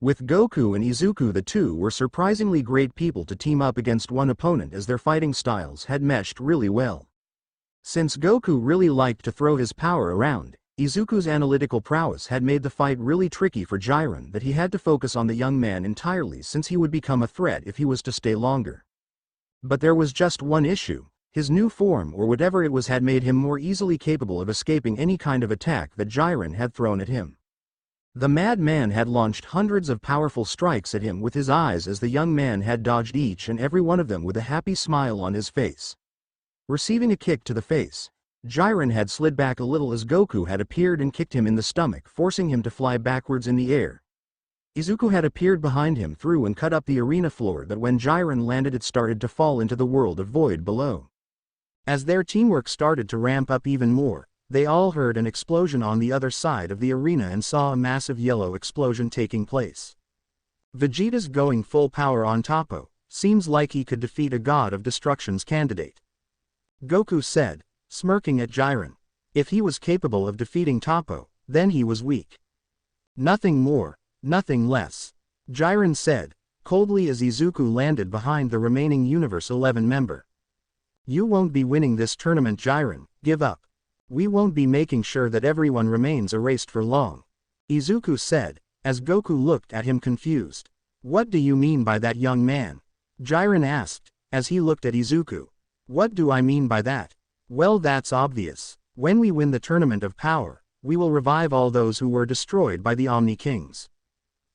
With Goku and Izuku, the two were surprisingly great people to team up against one opponent, as their fighting styles had meshed really well. Since Goku really liked to throw his power around, Izuku's analytical prowess had made the fight really tricky for Jiren, that he had to focus on the young man entirely, since he would become a threat if he was to stay longer. But there was just one issue: his new form, or whatever it was, had made him more easily capable of escaping any kind of attack that Jiren had thrown at him. The madman had launched hundreds of powerful strikes at him with his eyes, as the young man had dodged each and every one of them with a happy smile on his face. Receiving a kick to the face, Jiren had slid back a little as Goku had appeared and kicked him in the stomach, forcing him to fly backwards in the air. Izuku had appeared behind him through and cut up the arena floor, but when Jiren landed, it started to fall into the world of void below. As their teamwork started to ramp up even more, they all heard an explosion on the other side of the arena and saw a massive yellow explosion taking place. Vegeta's going full power on Toppo. Seems like he could defeat a god of destruction's candidate, Goku said, smirking at Jiren. If he was capable of defeating Toppo, then he was weak. Nothing more, nothing less, Jiren said, coldly, as Izuku landed behind the remaining Universe 11 member. You won't be winning this tournament, Jiren, give up. We won't be making sure that everyone remains erased for long, Izuku said, as Goku looked at him confused. What do you mean by that, young man? Jiren asked, as he looked at Izuku. What do I mean by that? Well, that's obvious. When we win the Tournament of Power, we will revive all those who were destroyed by the Omni Kings,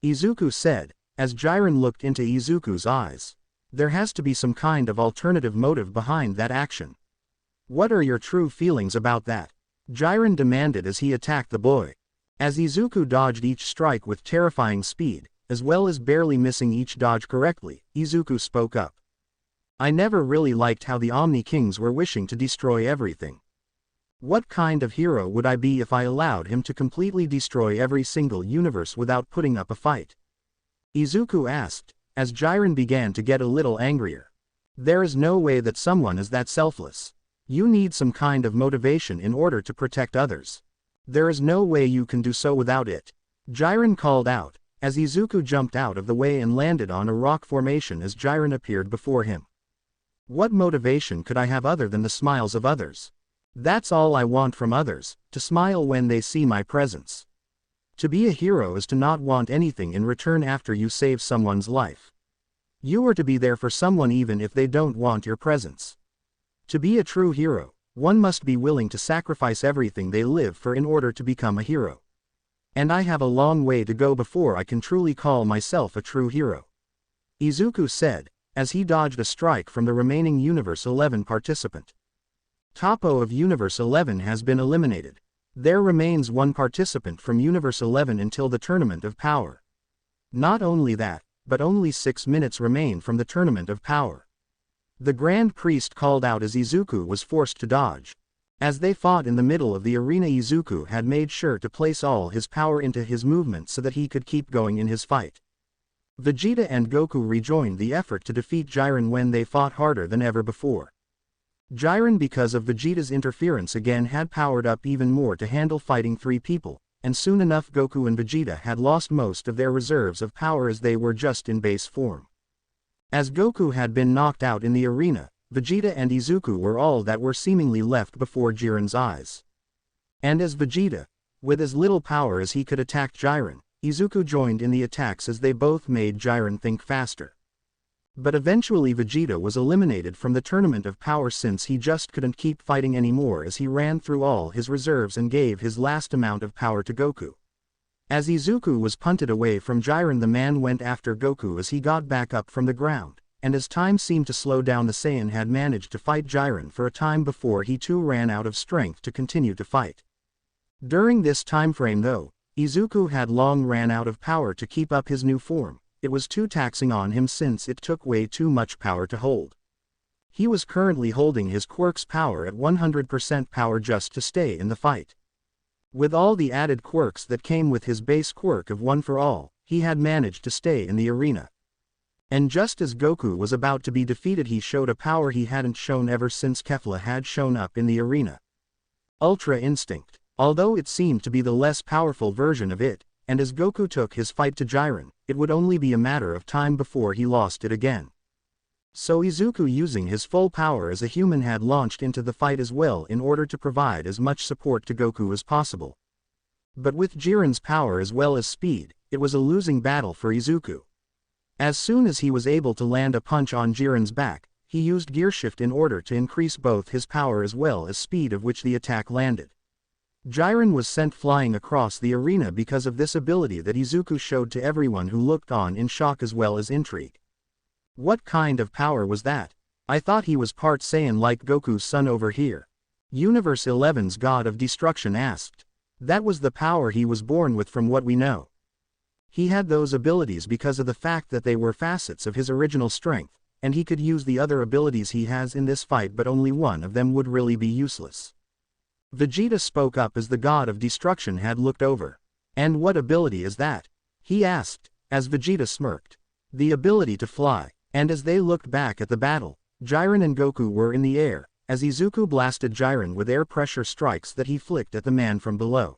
Izuku said, as Jiren looked into Izuku's eyes. There has to be some kind of alternative motive behind that action. What are your true feelings about that? Jiren demanded as he attacked the boy. As Izuku dodged each strike with terrifying speed, as well as barely missing each dodge correctly, Izuku spoke up. I never really liked how the Omni Kings were wishing to destroy everything. What kind of hero would I be if I allowed him to completely destroy every single universe without putting up a fight? Izuku asked, as Jiren began to get a little angrier. There is no way that someone is that selfless. You need some kind of motivation in order to protect others. There is no way you can do so without it, Jiren called out, as Izuku jumped out of the way and landed on a rock formation as Jiren appeared before him. What motivation could I have other than the smiles of others? That's all I want from others, to smile when they see my presence. To be a hero is to not want anything in return after you save someone's life. You are to be there for someone even if they don't want your presence. To be a true hero, one must be willing to sacrifice everything they live for in order to become a hero. And I have a long way to go before I can truly call myself a true hero, Izuku said, as he dodged a strike from the remaining Universe 11 participant. Toppo of Universe 11 has been eliminated. There remains one participant from Universe 11 until the Tournament of Power. Not only that, but only 6 minutes remain from the Tournament of Power, the Grand Priest called out as Izuku was forced to dodge. As they fought in the middle of the arena, Izuku had made sure to place all his power into his movement so that he could keep going in his fight. Vegeta and Goku rejoined the effort to defeat Jiren when they fought harder than ever before. Jiren, because of Vegeta's interference again, had powered up even more to handle fighting 3 people, and soon enough Goku and Vegeta had lost most of their reserves of power as they were just in base form. As Goku had been knocked out in the arena, Vegeta and Izuku were all that were seemingly left before Jiren's eyes. And as Vegeta, with as little power as he could, attack Jiren, Izuku joined in the attacks as they both made Jiren think faster. But eventually Vegeta was eliminated from the Tournament of Power since he just couldn't keep fighting anymore as he ran through all his reserves and gave his last amount of power to Goku. As Izuku was punted away from Jiren, the man went after Goku as he got back up from the ground, and as time seemed to slow down, the Saiyan had managed to fight Jiren for a time before he too ran out of strength to continue to fight. During this time frame though, Izuku had long ran out of power to keep up his new form. It was too taxing on him since it took way too much power to hold. He was currently holding his quirk's power at 100% power just to stay in the fight. With all the added quirks that came with his base quirk of One for All, he had managed to stay in the arena. And just as Goku was about to be defeated, he showed a power he hadn't shown ever since Caulifla had shown up in the arena. Ultra Instinct. Although it seemed to be the less powerful version of it, and as Goku took his fight to Jiren, it would only be a matter of time before he lost it again. So Izuku, using his full power as a human, had launched into the fight as well in order to provide as much support to Goku as possible. But with Jiren's power as well as speed, it was a losing battle for Izuku. As soon as he was able to land a punch on Jiren's back, he used gear shift in order to increase both his power as well as speed of which the attack landed. Jiren was sent flying across the arena because of this ability that Izuku showed to everyone who looked on in shock as well as intrigue. What kind of power was that? I thought he was part Saiyan like Goku's son over here. Universe 11's God of Destruction asked. That was the power he was born with from what we know. He had those abilities because of the fact that they were facets of his original strength, and he could use the other abilities he has in this fight, but only one of them would really be useless. Vegeta spoke up as the God of Destruction had looked over. And what ability is that? He asked, as Vegeta smirked. The ability to fly. And as they looked back at the battle, Jiren and Goku were in the air, as Izuku blasted Jiren with air pressure strikes that he flicked at the man from below.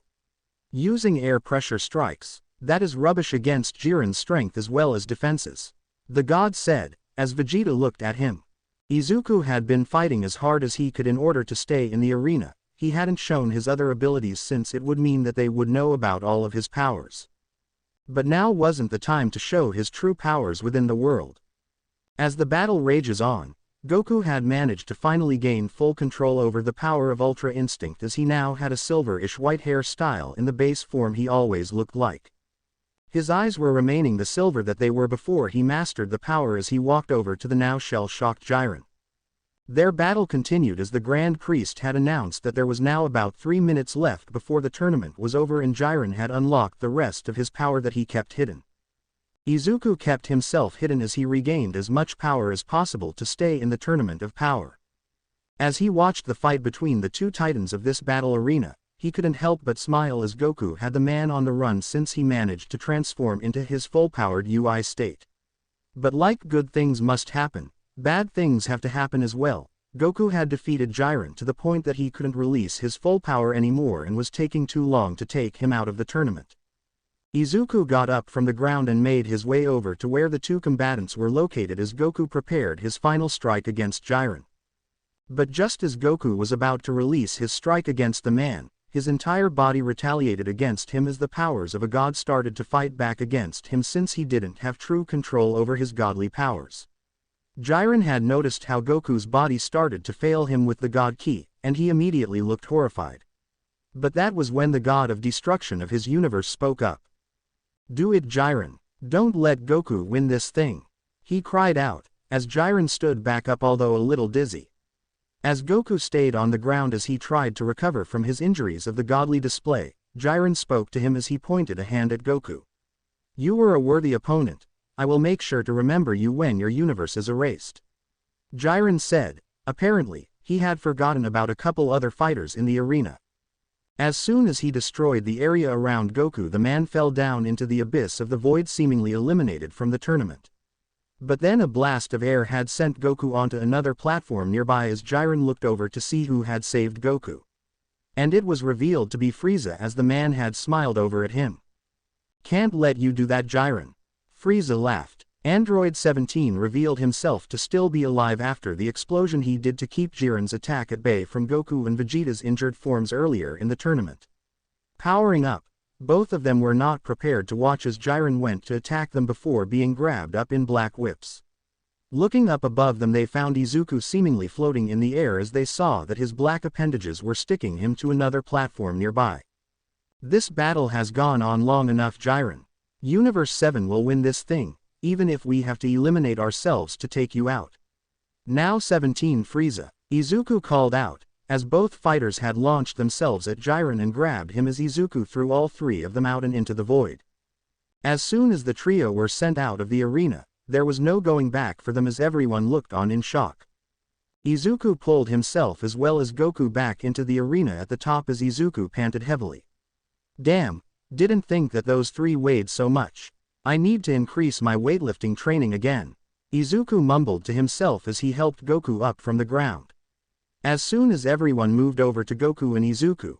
Using air pressure strikes, that is rubbish against Jiren's strength as well as defenses. The god said, as Vegeta looked at him. Izuku had been fighting as hard as he could in order to stay in the arena. He hadn't shown his other abilities since it would mean that they would know about all of his powers. But now wasn't the time to show his true powers within the world. As the battle rages on, Goku had managed to finally gain full control over the power of Ultra Instinct, as he now had a silverish white hair style in the base form he always looked like. His eyes were remaining the silver that they were before he mastered the power as he walked over to the now shell-shocked Jiren. Their battle continued as the Grand Priest had announced that there was now about 3 minutes left before the tournament was over, and Jiren had unlocked the rest of his power that he kept hidden. Izuku kept himself hidden as he regained as much power as possible to stay in the tournament of power. As he watched the fight between the two titans of this battle arena, he couldn't help but smile as Goku had the man on the run since he managed to transform into his full-powered UI state. But like good things must happen, bad things have to happen as well. Goku had defeated Jiren to the point that he couldn't release his full power anymore and was taking too long to take him out of the tournament. Izuku got up from the ground and made his way over to where the two combatants were located as Goku prepared his final strike against Jiren. But just as Goku was about to release his strike against the man, his entire body retaliated against him as the powers of a god started to fight back against him since he didn't have true control over his godly powers. Jiren had noticed how Goku's body started to fail him with the god ki, and he immediately looked horrified. But that was when the god of destruction of his universe spoke up. "Do it, Jiren. Don't let Goku win this thing," he cried out, as Jiren stood back up although a little dizzy. As Goku stayed on the ground as he tried to recover from his injuries of the godly display, Jiren spoke to him as he pointed a hand at Goku. "You were a worthy opponent. I will make sure to remember you when your universe is erased," Jiren said. Apparently, he had forgotten about a couple other fighters in the arena. As soon as he destroyed the area around Goku, the man fell down into the abyss of the void, seemingly eliminated from the tournament. But then a blast of air had sent Goku onto another platform nearby as Jiren looked over to see who had saved Goku. And it was revealed to be Frieza as the man had smiled over at him. "Can't let you do that, Jiren." Frieza laughed. Android 17 revealed himself to still be alive after the explosion he did to keep Jiren's attack at bay from Goku and Vegeta's injured forms earlier in the tournament. Powering up, both of them were not prepared to watch as Jiren went to attack them before being grabbed up in black whips. Looking up above them, they found Izuku seemingly floating in the air as they saw that his black appendages were sticking him to another platform nearby. "This battle has gone on long enough, Jiren. Universe 7 will win this thing, even if we have to eliminate ourselves to take you out." "Now 17 Frieza," Izuku called out, as both fighters had launched themselves at Jiren and grabbed him as Izuku threw all three of them out and into the void. As soon as the trio were sent out of the arena, there was no going back for them as everyone looked on in shock. Izuku pulled himself as well as Goku back into the arena at the top as Izuku panted heavily. "Damn, didn't think that those three weighed so much. I need to increase my weightlifting training again," Izuku mumbled to himself as he helped Goku up from the ground. As soon as everyone moved over to Goku and Izuku,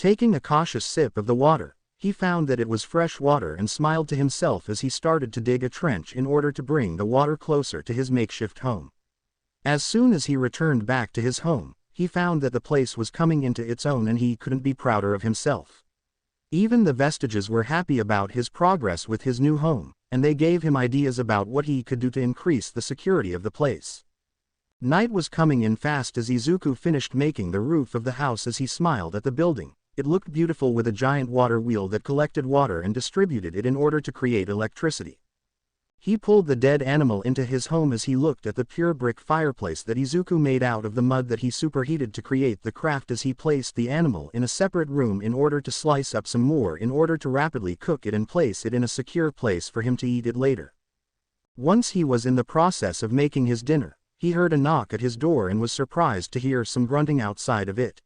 Taking a cautious sip of the water, he found that it was fresh water and smiled to himself as he started to dig a trench in order to bring the water closer to his makeshift home. As soon as he returned back to his home, he found that the place was coming into its own and he couldn't be prouder of himself. Even the vestiges were happy about his progress with his new home, and they gave him ideas about what he could do to increase the security of the place. Night was coming in fast as Izuku finished making the roof of the house. As he smiled at the building, it looked beautiful with a giant water wheel that collected water and distributed it in order to create electricity. He pulled the dead animal into his home as he looked at the pure brick fireplace that Izuku made out of the mud that he superheated to create the craft. As he placed the animal in a separate room in order to slice up some more in order to rapidly cook it and place it in a secure place for him to eat it later. Once he was in the process of making his dinner, he heard a knock at his door and was surprised to hear some grunting outside of it.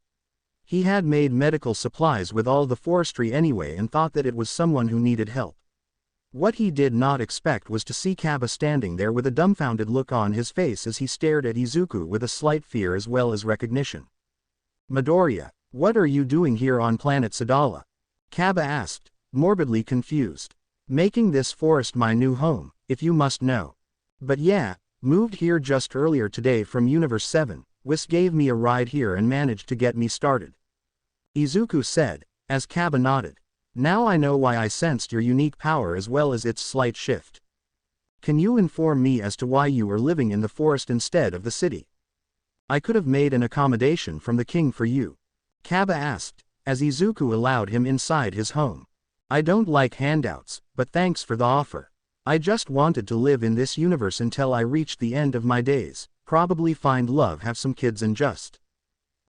He had made medical supplies with all the forestry anyway and thought that it was someone who needed help. What he did not expect was to see Kaba standing there with a dumbfounded look on his face as he stared at Izuku with a slight fear as well as recognition. "Midoriya, what are you doing here on planet Sadala?" Kaba asked, morbidly confused. "Making this forest my new home, if you must know. But yeah, moved here just earlier today from Universe 7, Whis gave me a ride here and managed to get me started," Izuku said, as Kaba nodded. "Now I know why I sensed your unique power as well as its slight shift. Can you inform me as to why you were living in the forest instead of the city? I could have made an accommodation from the king for you," Kaba asked, as Izuku allowed him inside his home. "I don't like handouts, but thanks for the offer. I just wanted to live in this universe until I reached the end of my days, probably find love, have some kids and just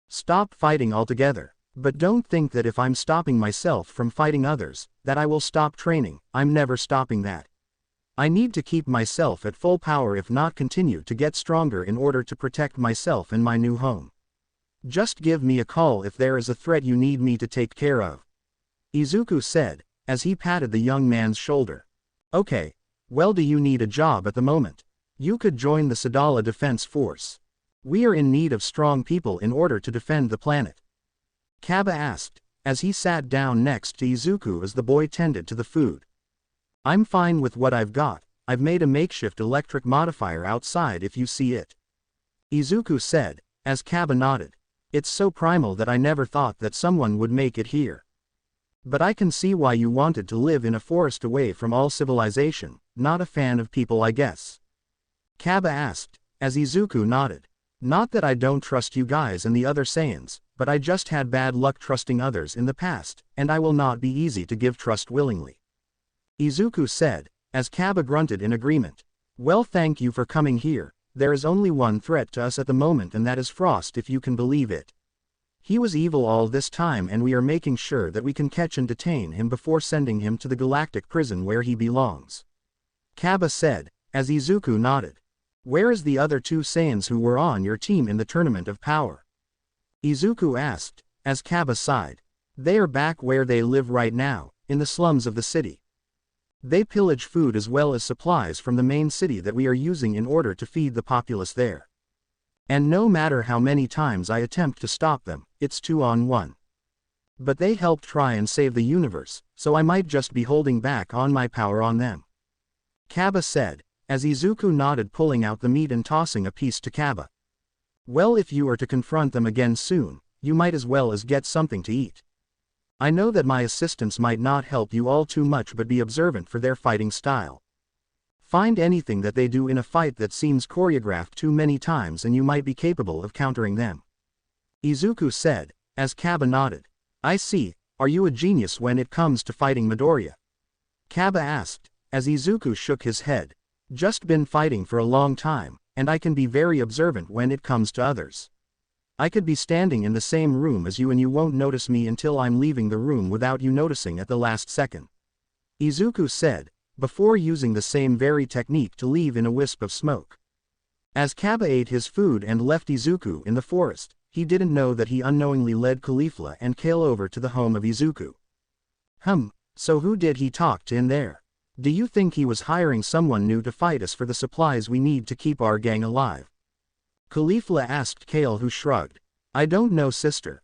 stop fighting altogether. But don't think that if I'm stopping myself from fighting others, that I will stop training. I'm never stopping that. I need to keep myself at full power, if not continue to get stronger in order to protect myself and my new home. Just give me a call if there is a threat you need me to take care of," Izuku said, as he patted the young man's shoulder. "Okay. Well, do you need a job at the moment? You could join the Sadala Defense Force. We are in need of strong people in order to defend the planet," Kaba asked, as he sat down next to Izuku as the boy tended to the food. "I'm fine with what I've got. I've made a makeshift electric modifier outside if you see it," Izuku said, as Kaba nodded. "It's so primal that I never thought that someone would make it here. But I can see why you wanted to live in a forest away from all civilization. Not a fan of people, I guess?" Kaba asked, as Izuku nodded. "Not that I don't trust you guys and the other Saiyans, but I just had bad luck trusting others in the past, and I will not be easy to give trust willingly," Izuku said, as Kaba grunted in agreement. "Well, thank you for coming here. There is only one threat to us at the moment, and that is Frost, if you can believe it. He was evil all this time and we are making sure that we can catch and detain him before sending him to the galactic prison where he belongs," Kaba said, as Izuku nodded. "Where is the other two Saiyans who were on your team in the Tournament of Power?" Izuku asked, as Kaba sighed. "They are back where they live right now, in the slums of the city. They pillage food as well as supplies from the main city that we are using in order to feed the populace there. And no matter how many times I attempt to stop them, it's 2-on-1. But they helped try and save the universe, so I might just be holding back on my power on them," Kaba said, as Izuku nodded, pulling out the meat and tossing a piece to Kaba. "Well, if you are to confront them again soon, you might as well as get something to eat. I know that my assistance might not help you all too much, but be observant for their fighting style. Find anything that they do in a fight that seems choreographed too many times and you might be capable of countering them," Izuku said, as Kaba nodded. "I see. Are you a genius when it comes to fighting, Midoriya?" Kaba asked, as Izuku shook his head. "Just been fighting for a long time, and I can be very observant when it comes to others. I could be standing in the same room as you and you won't notice me until I'm leaving the room without you noticing at the last second," Izuku said, before using the same very technique to leave in a wisp of smoke. As Kaba ate his food and left Izuku in the forest, he didn't know that he unknowingly led Caulifla and Kale over to the home of Izuku. So who did he talk to in there? Do you think he was hiring someone new to fight us for the supplies we need to keep our gang alive?" Caulifla asked Kale, who shrugged. "I don't know, sister,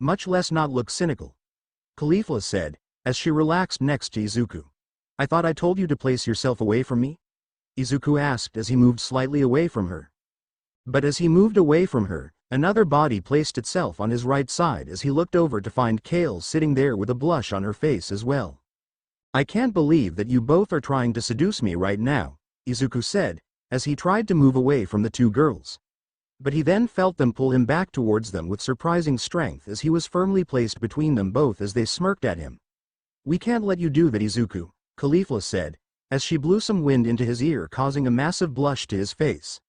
much less not look cynical. Caulifla said, as she relaxed next to Izuku. I thought I told you to place yourself away from me? Izuku asked as he moved slightly away from her. But as he moved away from her, another body placed itself on his right side as he looked over to find Kale sitting there with a blush on her face as well. I can't believe that you both are trying to seduce me right now, Izuku said, as he tried to move away from the two girls. But he then felt them pull him back towards them with surprising strength as he was firmly placed between them both as they smirked at him. We can't let you do that, Izuku, Caulifla said, as she blew some wind into his ear, causing a massive blush to his face.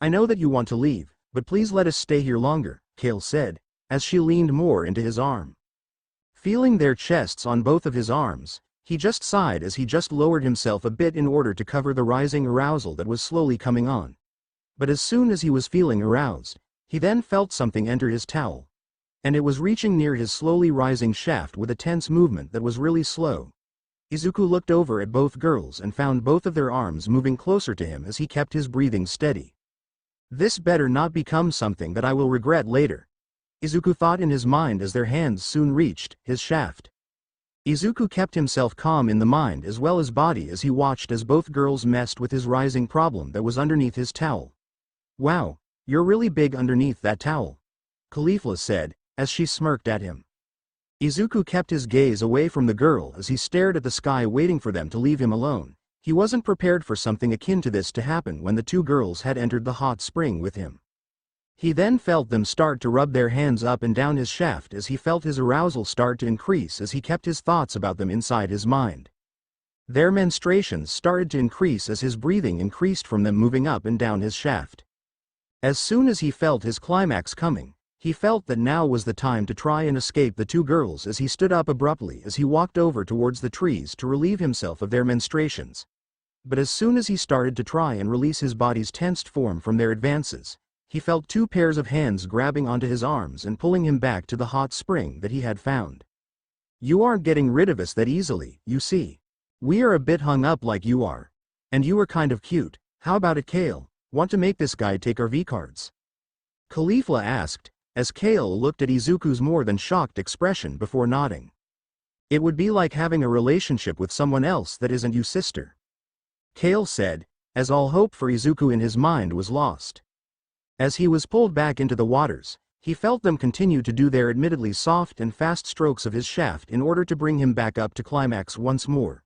I know that you want to leave, but please let us stay here longer, Kale said, as she leaned more into his arm. Feeling their chests on both of his arms, he just sighed as he just lowered himself a bit in order to cover the rising arousal that was slowly coming on. But as soon as he was feeling aroused, he then felt something enter his towel. And it was reaching near his slowly rising shaft with a tense movement that was really slow. Izuku looked over at both girls and found both of their arms moving closer to him as he kept his breathing steady. This better not become something that I will regret later, Izuku thought in his mind as their hands soon reached his shaft. Izuku kept himself calm in the mind as well as body as he watched as both girls messed with his rising problem that was underneath his towel. Wow, you're really big underneath that towel, Caulifla said, as she smirked at him. Izuku kept his gaze away from the girl as he stared at the sky waiting for them to leave him alone. He wasn't prepared for something akin to this to happen when the two girls had entered the hot spring with him. He then felt them start to rub their hands up and down his shaft as he felt his arousal start to increase as he kept his thoughts about them inside his mind. Their menstruations started to increase as his breathing increased from them moving up and down his shaft. As soon as he felt his climax coming, he felt that now was the time to try and escape the two girls as he stood up abruptly as he walked over towards the trees to relieve himself of their menstruations. But as soon as he started to try and release his body's tensed form from their advances, he felt two pairs of hands grabbing onto his arms and pulling him back to the hot spring that he had found. You aren't getting rid of us that easily, you see. We are a bit hung up like you are. And you are kind of cute. How about it, Kale? Want to make this guy take our V-cards? Caulifla asked, as Kale looked at Izuku's more than shocked expression before nodding. It would be like having a relationship with someone else that isn't you, sister. Kale said, as all hope for Izuku in his mind was lost. As he was pulled back into the waters, he felt them continue to do their admittedly soft and fast strokes of his shaft in order to bring him back up to climax once more.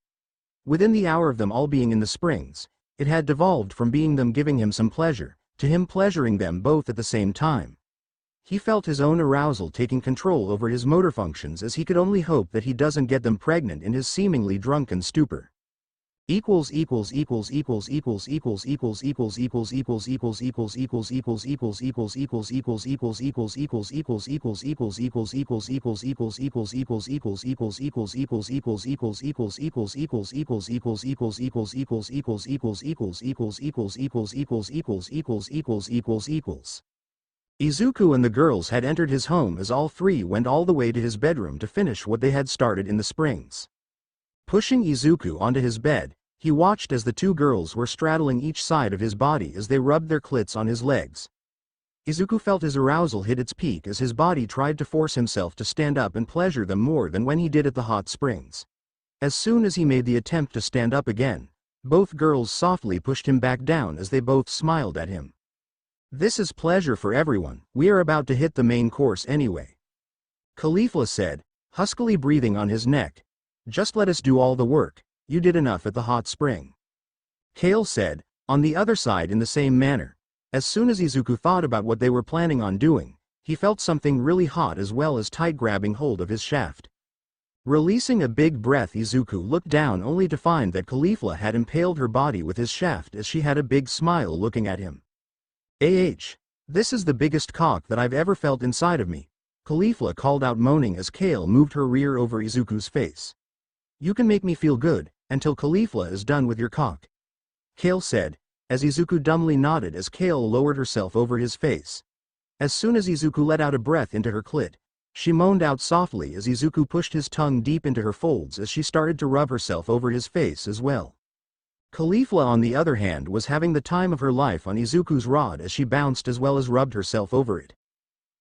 Within the hour of them all being in the springs, it had devolved from being them giving him some pleasure, to him pleasuring them both at the same time. He felt his own arousal taking control over his motor functions as he could only hope that he doesn't get them pregnant in his seemingly drunken stupor. Izuku and the girls had entered his home as all three went all the way to his bedroom to finish what they had started in the springs. Pushing Izuku onto his bed, he watched as the two girls were straddling each side of his body as they rubbed their clits on his legs. Izuku felt his arousal hit its peak as his body tried to force himself to stand up and pleasure them more than when he did at the hot springs. As soon as he made the attempt to stand up again, both girls softly pushed him back down as they both smiled at him. This is pleasure for everyone, we are about to hit the main course anyway. Caulifla said, huskily breathing on his neck. Just let us do all the work, you did enough at the hot spring. Kale said, on the other side in the same manner. As soon as Izuku thought about what they were planning on doing, he felt something really hot as well as tight grabbing hold of his shaft. Releasing a big breath, Izuku looked down only to find that Caulifla had impaled her body with his shaft as she had a big smile looking at him. This is the biggest cock that I've ever felt inside of me, Caulifla called out moaning as Kale moved her rear over Izuku's face. You can make me feel good, until Caulifla is done with your cock, Kale said, as Izuku dumbly nodded as Kale lowered herself over his face. As soon as Izuku let out a breath into her clit, she moaned out softly as Izuku pushed his tongue deep into her folds as she started to rub herself over his face as well. Caulifla on the other hand was having the time of her life on Izuku's rod as she bounced as well as rubbed herself over it.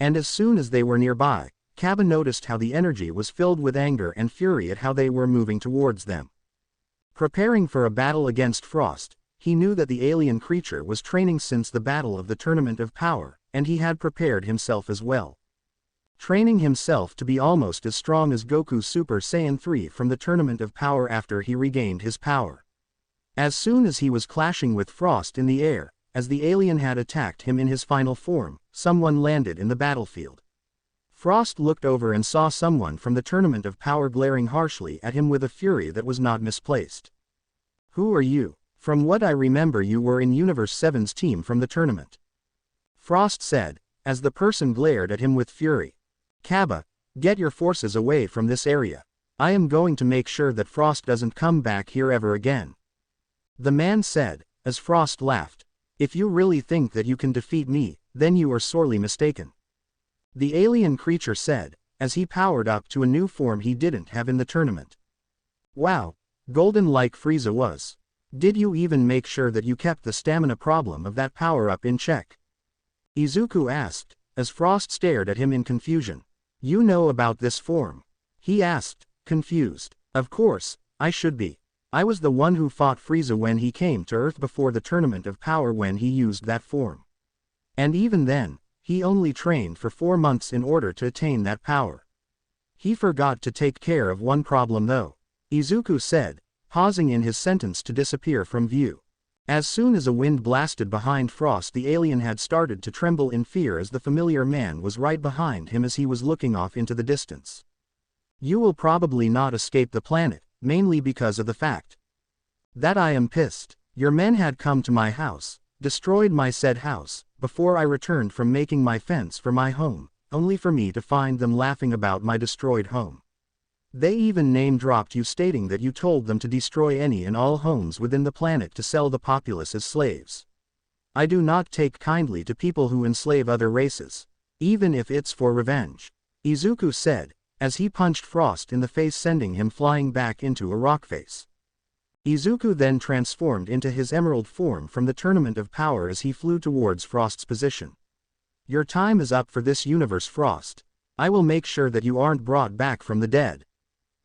And as soon as they were nearby, Kaba noticed how the energy was filled with anger and fury at how they were moving towards them. Preparing for a battle against Frost, he knew that the alien creature was training since the battle of the Tournament of Power, and he had prepared himself as well. Training himself to be almost as strong as Goku's Super Saiyan 3 from the Tournament of Power after he regained his power. As soon as he was clashing with Frost in the air, as the alien had attacked him in his final form, someone landed in the battlefield. Frost looked over and saw someone from the Tournament of Power glaring harshly at him with a fury that was not misplaced. "Who are you? From what I remember you were in Universe 7's team from the tournament," Frost said, as the person glared at him with fury. "Kaba, get your forces away from this area. I am going to make sure that Frost doesn't come back here ever again," the man said, as Frost laughed. "If you really think that you can defeat me, then you are sorely mistaken," the alien creature said, as he powered up to a new form he didn't have in the tournament. "Wow, golden like Frieza was. Did you even make sure that you kept the stamina problem of that power-up in check?" Izuku asked, as Frost stared at him in confusion. "You know about this form?" he asked, confused. "Of course, I should be. I was the one who fought Frieza when he came to Earth before the Tournament of Power when he used that form. And even then, he only trained for 4 months in order to attain that power. He forgot to take care of one problem though," Izuku said, pausing in his sentence to disappear from view. As soon as a wind blasted behind Frost, the alien had started to tremble in fear as the familiar man was right behind him as he was looking off into the distance. "You will probably not escape the planet, mainly because of the fact that I am pissed. Your men had come to my house, destroyed my said house, before I returned from making my fence for my home, only for me to find them laughing about my destroyed home. They even name-dropped you, stating that you told them to destroy any and all homes within the planet to sell the populace as slaves. I do not take kindly to people who enslave other races, even if it's for revenge," Izuku said, as he punched Frost in the face, sending him flying back into a rock face. Izuku then transformed into his emerald form from the Tournament of Power as he flew towards Frost's position. "Your time is up for this universe, Frost. I will make sure that you aren't brought back from the dead,"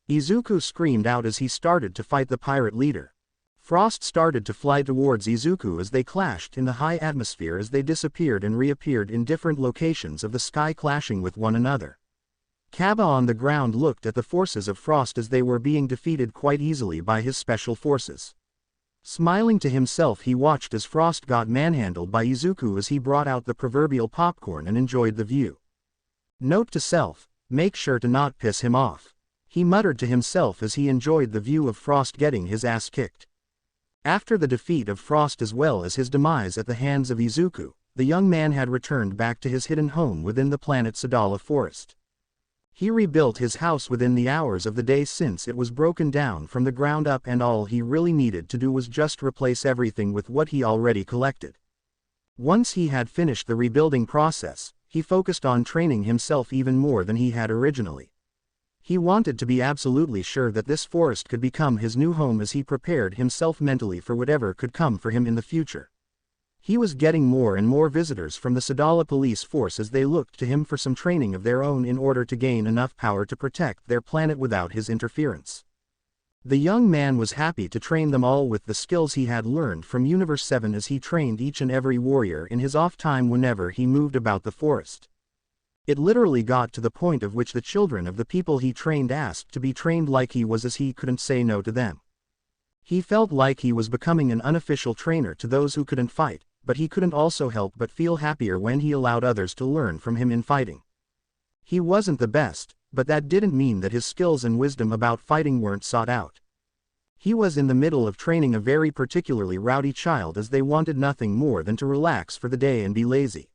Izuku screamed out as he started to fight the pirate leader. Frost started to fly towards Izuku as they clashed in the high atmosphere as they disappeared and reappeared in different locations of the sky, clashing with one another. Kaba on the ground looked at the forces of Frost as they were being defeated quite easily by his special forces. Smiling to himself, he watched as Frost got manhandled by Izuku as he brought out the proverbial popcorn and enjoyed the view. Note to self, make sure to not piss him off, he muttered to himself as he enjoyed the view of Frost getting his ass kicked. After the defeat of Frost as well as his demise at the hands of Izuku, the young man had returned back to his hidden home within the planet Sadala forest. He rebuilt his house within the hours of the day since it was broken down from the ground up, and all he really needed to do was just replace everything with what he already collected. Once he had finished the rebuilding process, he focused on training himself even more than he had originally. He wanted to be absolutely sure that this forest could become his new home as he prepared himself mentally for whatever could come for him in the future. He was getting more and more visitors from the Sadala police force as they looked to him for some training of their own in order to gain enough power to protect their planet without his interference. The young man was happy to train them all with the skills he had learned from Universe 7 as he trained each and every warrior in his off time whenever he moved about the forest. It literally got to the point of which the children of the people he trained asked to be trained like he was, as he couldn't say no to them. He felt like he was becoming an unofficial trainer to those who couldn't fight, but he couldn't also help but feel happier when he allowed others to learn from him in fighting. He wasn't the best, but that didn't mean that his skills and wisdom about fighting weren't sought out. He was in the middle of training a very particularly rowdy child as they wanted nothing more than to relax for the day and be lazy.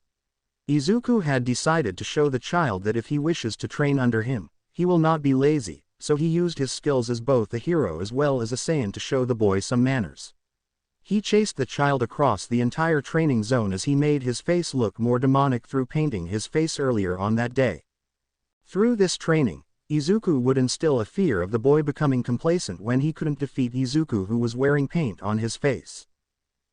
Izuku had decided to show the child that if he wishes to train under him, he will not be lazy, so he used his skills as both a hero as well as a Saiyan to show the boy some manners. He chased the child across the entire training zone as he made his face look more demonic through painting his face earlier on that day. Through this training, Izuku would instill a fear of the boy becoming complacent when he couldn't defeat Izuku, who was wearing paint on his face.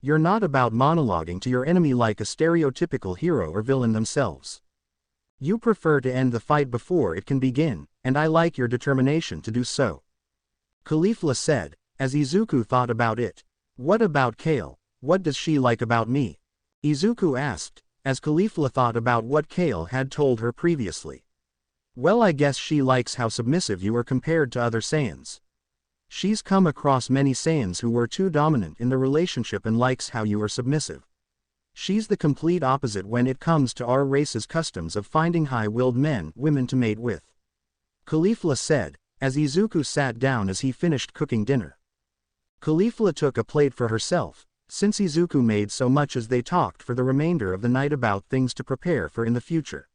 You're not about monologuing to your enemy like a stereotypical hero or villain themselves. You prefer to end the fight before it can begin, and I like your determination to do so. Caulifla said, as Izuku thought about it. What about Kale? What does she like about me? Izuku asked, as Caulifla thought about what Kale had told her previously. Well, I guess she likes how submissive you are compared to other Saiyans. She's come across many Saiyans who were too dominant in the relationship and likes how you are submissive. She's the complete opposite when it comes to our race's customs of finding high-willed women to mate with. Caulifla said, as Izuku sat down as he finished cooking dinner. Caulifla took a plate for herself, since Izuku made so much as they talked for the remainder of the night about things to prepare for in the future.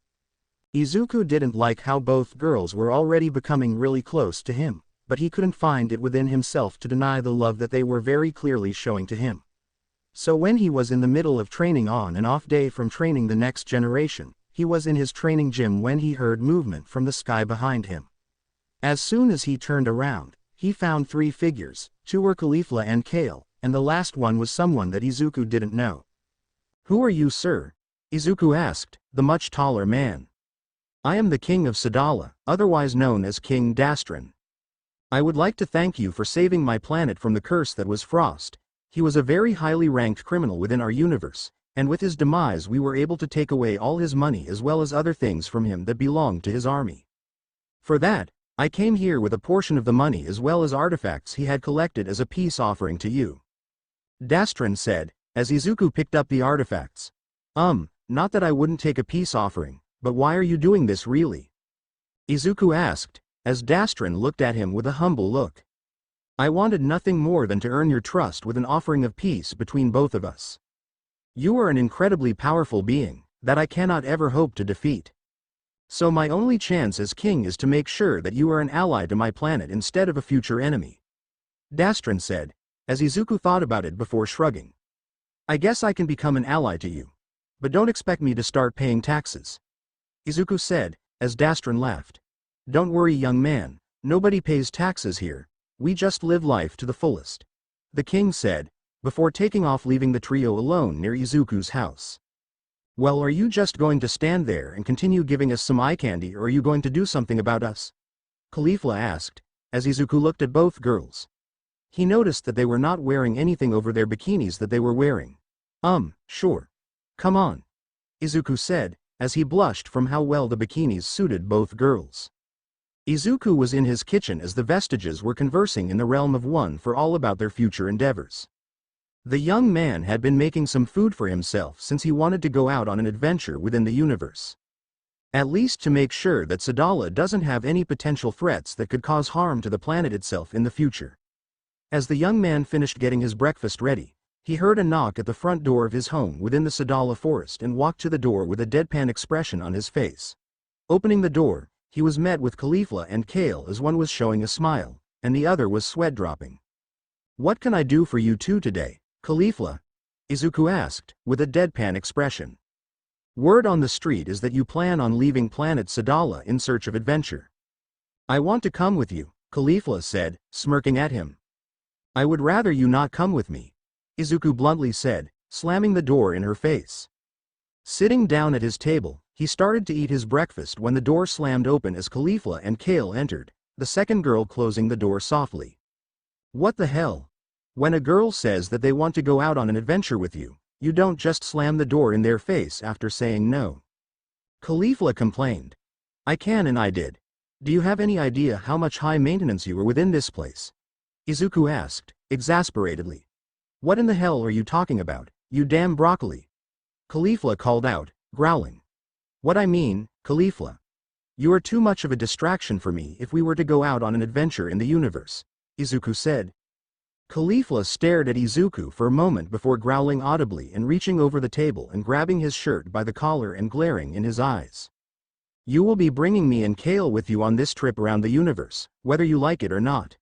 Izuku didn't like how both girls were already becoming really close to him, but he couldn't find it within himself to deny the love that they were very clearly showing to him. So when he was in the middle of training on an off day from training the next generation, he was in his training gym when he heard movement from the sky behind him. As soon as he turned around, he found 3 figures, 2 were Caulifla and Kale, and the last one was someone that Izuku didn't know. Who are you, sir? Izuku asked, the much taller man. I am the king of Sadala, otherwise known as King Dastan. I would like to thank you for saving my planet from the curse that was Frost. He was a very highly ranked criminal within our universe, and with his demise we were able to take away all his money as well as other things from him that belonged to his army. For that, I came here with a portion of the money as well as artifacts he had collected as a peace offering to you. Dastan said, as Izuku picked up the artifacts. Not that I wouldn't take a peace offering, but why are you doing this really? Izuku asked, as Dastan looked at him with a humble look. I wanted nothing more than to earn your trust with an offering of peace between both of us. You are an incredibly powerful being, that I cannot ever hope to defeat. So my only chance as king is to make sure that you are an ally to my planet instead of a future enemy. Dastan said, as Izuku thought about it before shrugging. I guess I can become an ally to you. But don't expect me to start paying taxes. Izuku said, as Dastan laughed. Don't worry, young man, nobody pays taxes here, we just live life to the fullest. The king said, before taking off, leaving the trio alone near Izuku's house. Well, are you just going to stand there and continue giving us some eye candy, or are you going to do something about us? Caulifla asked, as Izuku looked at both girls. He noticed that they were not wearing anything over their bikinis that they were wearing. Sure. Come on. Izuku said, as he blushed from how well the bikinis suited both girls. Izuku was in his kitchen as the vestiges were conversing in the realm of one for all about their future endeavors. The young man had been making some food for himself since he wanted to go out on an adventure within the universe. At least to make sure that Sadala doesn't have any potential threats that could cause harm to the planet itself in the future. As the young man finished getting his breakfast ready, he heard a knock at the front door of his home within the Sadala forest and walked to the door with a deadpan expression on his face. Opening the door, he was met with Caulifla and Kale, as one was showing a smile, and the other was sweat dropping. What can I do for you two today, Caulifla? Izuku asked, with a deadpan expression. Word on the street is that you plan on leaving planet Sadala in search of adventure. I want to come with you, Caulifla said, smirking at him. I would rather you not come with me, Izuku bluntly said, slamming the door in her face. Sitting down at his table, he started to eat his breakfast when the door slammed open as Caulifla and Kale entered, the second girl closing the door softly. What the hell? When a girl says that they want to go out on an adventure with you, you don't just slam the door in their face after saying no. Caulifla complained. I can and I did. Do you have any idea how much high maintenance you were within this place? Izuku asked, exasperatedly. What in the hell are you talking about, you damn broccoli? Caulifla called out, growling. What I mean, Caulifla. You are too much of a distraction for me if we were to go out on an adventure in the universe, Izuku said. Caulifla stared at Izuku for a moment before growling audibly and reaching over the table and grabbing his shirt by the collar and glaring in his eyes. You will be bringing me and Kale with you on this trip around the universe, whether you like it or not.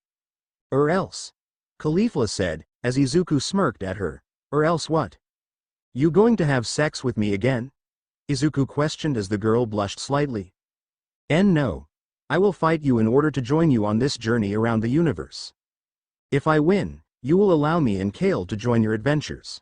Or else. Caulifla said, as Izuku smirked at her. Or else what? You going to have sex with me again? Izuku questioned as the girl blushed slightly. No. I will fight you in order to join you on this journey around the universe. If I win, you will allow me and Kale to join your adventures.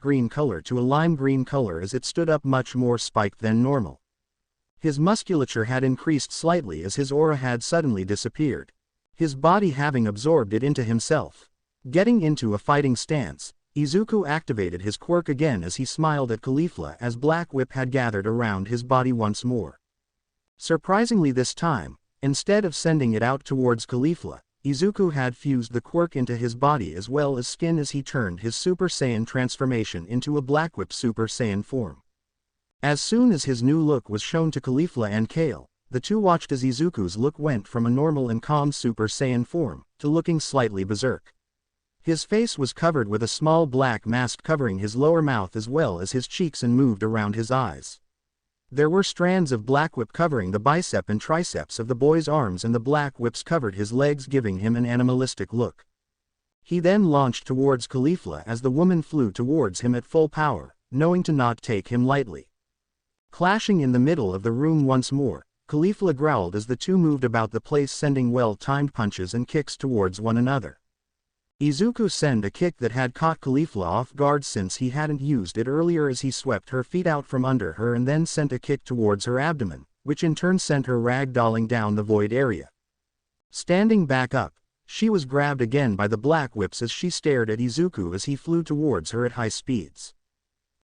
green color to a lime green color as it stood up much more spiked than normal. His musculature had increased slightly as his aura had suddenly disappeared, his body having absorbed it into himself. Getting into a fighting stance, Izuku activated his quirk again as he smiled at Caulifla as Black Whip had gathered around his body once more. Surprisingly this time, instead of sending it out towards Caulifla, Izuku had fused the quirk into his body as well as skin as he turned his Super Saiyan transformation into a Black Whip Super Saiyan form. As soon as his new look was shown to Caulifla and Kale, the two watched as Izuku's look went from a normal and calm Super Saiyan form to looking slightly berserk. His face was covered with a small black mask covering his lower mouth as well as his cheeks and moved around his eyes. There were strands of black whip covering the bicep and triceps of the boy's arms and the black whips covered his legs giving him an animalistic look. He then launched towards Caulifla as the woman flew towards him at full power, knowing to not take him lightly. Clashing in the middle of the room once more, Caulifla growled as the two moved about the place sending well-timed punches and kicks towards one another. Izuku sent a kick that had caught Caulifla off guard since he hadn't used it earlier as he swept her feet out from under her and then sent a kick towards her abdomen, which in turn sent her ragdolling down the void area. Standing back up, she was grabbed again by the black whips as she stared at Izuku as he flew towards her at high speeds.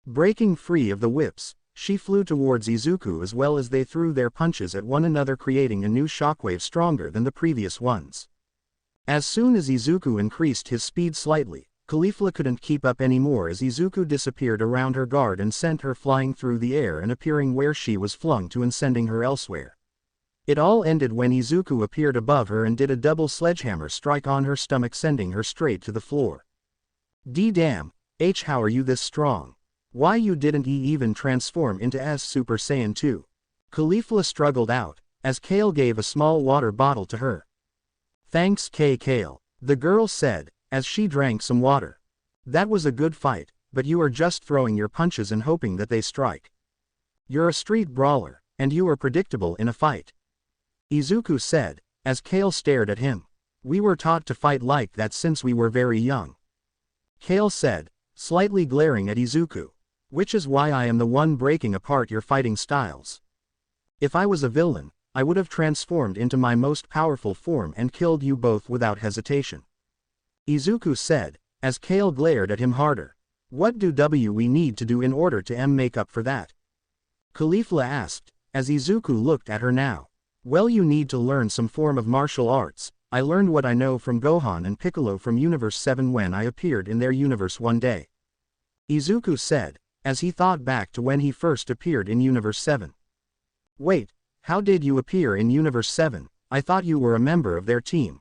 Breaking free of the whips, she flew towards Izuku as well as they threw their punches at one another creating a new shockwave stronger than the previous ones. As soon as Izuku increased his speed slightly, Caulifla couldn't keep up anymore as Izuku disappeared around her guard and sent her flying through the air and appearing where she was flung to and sending her elsewhere. It all ended when Izuku appeared above her and did a double sledgehammer strike on her stomach sending her straight to the floor. D-damn, how are you this strong? Why you didn't even transform into S Super Saiyan 2? Caulifla struggled out, as Kale gave a small water bottle to her. Thanks Kale, the girl said, as she drank some water. That was a good fight, but you are just throwing your punches and hoping that they strike. You're a street brawler, and you are predictable in a fight. Izuku said, as Kale stared at him. We were taught to fight like that since we were very young. Kale said, slightly glaring at Izuku. Which is why I am the one breaking apart your fighting styles. If I was a villain, I would have transformed into my most powerful form and killed you both without hesitation. Izuku said, as Kale glared at him harder. What do we need to do in order to make up for that? Caulifla asked, as Izuku looked at her now. Well, you need to learn some form of martial arts. I learned what I know from Gohan and Piccolo from Universe 7 when I appeared in their universe one day. Izuku said, as he thought back to when he first appeared in Universe 7. Wait, how did you appear in Universe 7? I thought you were a member of their team.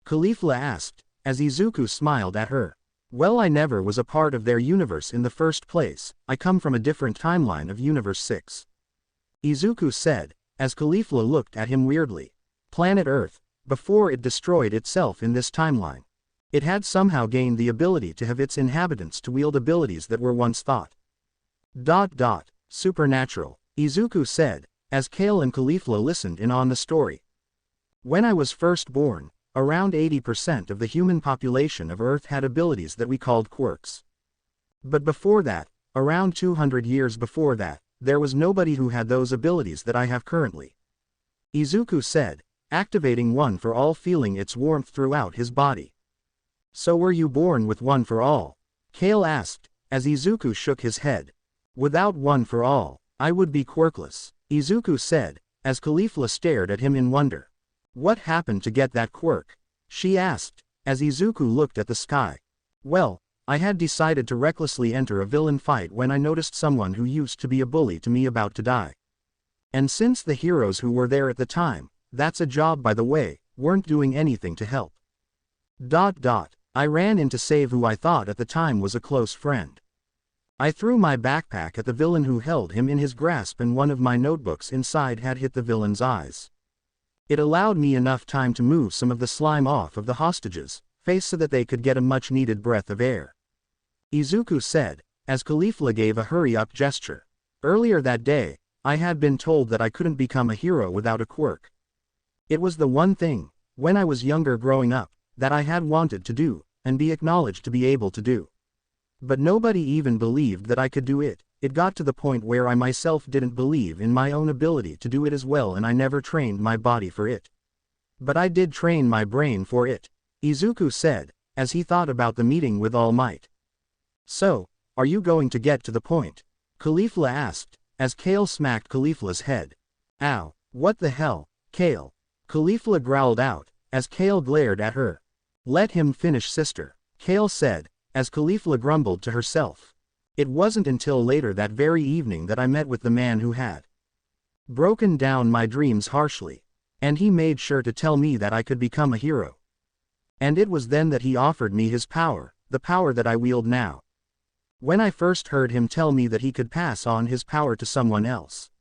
Caulifla asked, as Izuku smiled at her. Well, I never was a part of their universe in the first place, I come from a different timeline of Universe 6. Izuku said, as Caulifla looked at him weirdly. Planet Earth, before it destroyed itself in this timeline. It had somehow gained the ability to have its inhabitants to wield abilities that were once thought. Supernatural, Izuku said, as Kale and Caulifla listened in on the story. When I was first born, around 80% of the human population of Earth had abilities that we called quirks. But before that, around 200 years before that, there was nobody who had those abilities that I have currently. Izuku said, activating one for all feeling its warmth throughout his body. So were you born with one for all? Kale asked, as Izuku shook his head. Without one for all, I would be quirkless, Izuku said, as Caulifla stared at him in wonder. What happened to get that quirk? She asked, as Izuku looked at the sky. Well, I had decided to recklessly enter a villain fight when I noticed someone who used to be a bully to me about to die. And since the heroes who were there at the time, that's a job by the way, weren't doing anything to help. I ran in to save who I thought at the time was a close friend. I threw my backpack at the villain who held him in his grasp and one of my notebooks inside had hit the villain's eyes. It allowed me enough time to move some of the slime off of the hostages' face so that they could get a much-needed breath of air. Izuku said, as Caulifla gave a hurry-up gesture. Earlier that day, I had been told that I couldn't become a hero without a quirk. It was the one thing, when I was younger growing up, that I had wanted to do, and be acknowledged to be able to do. But nobody even believed that I could do it. It got to the point where I myself didn't believe in my own ability to do it as well and I never trained my body for it. But I did train my brain for it, Izuku said, as he thought about the meeting with All Might. So, are you going to get to the point? Caulifla asked, as Kale smacked Caulifla's head. Ow, what the hell, Kale? Caulifla growled out, as Kale glared at her. Let him finish, sister, Kale said, as Caulifla grumbled to herself. It wasn't until later that very evening that I met with the man who had broken down my dreams harshly. And he made sure to tell me that I could become a hero. And it was then that he offered me his power, the power that I wield now. When I first heard him tell me that he could pass on his power to someone else.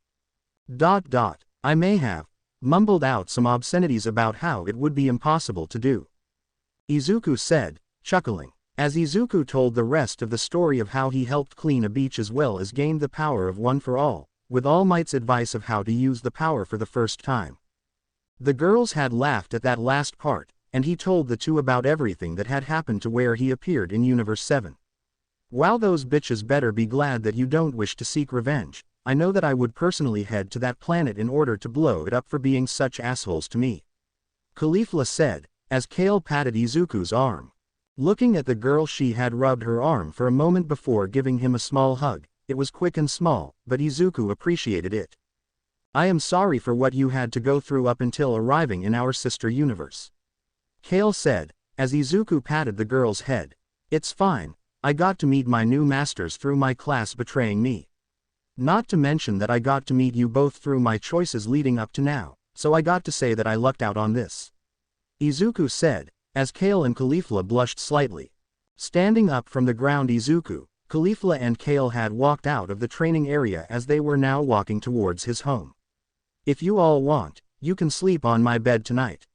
I may have mumbled out some obscenities about how it would be impossible to do. Izuku said, chuckling, as Izuku told the rest of the story of how he helped clean a beach as well as gained the power of One for All, with All Might's advice of how to use the power for the first time. The girls had laughed at that last part, and he told the two about everything that had happened to where he appeared in Universe 7. While those bitches better be glad that you don't wish to seek revenge, I know that I would personally head to that planet in order to blow it up for being such assholes to me. Caulifla said, as Kale patted Izuku's arm. Looking at the girl, she had rubbed her arm for a moment before giving him a small hug. It was quick and small, but Izuku appreciated it. I am sorry for what you had to go through up until arriving in our sister universe. Kale said, as Izuku patted the girl's head. It's fine, I got to meet my new masters through my class betraying me. Not to mention that I got to meet you both through my choices leading up to now, so I got to say that I lucked out on this. Izuku said, as Kale and Caulifla blushed slightly. Standing up from the ground, Izuku, Caulifla and Kale had walked out of the training area as they were now walking towards his home. If you all want, you can sleep on my bed tonight.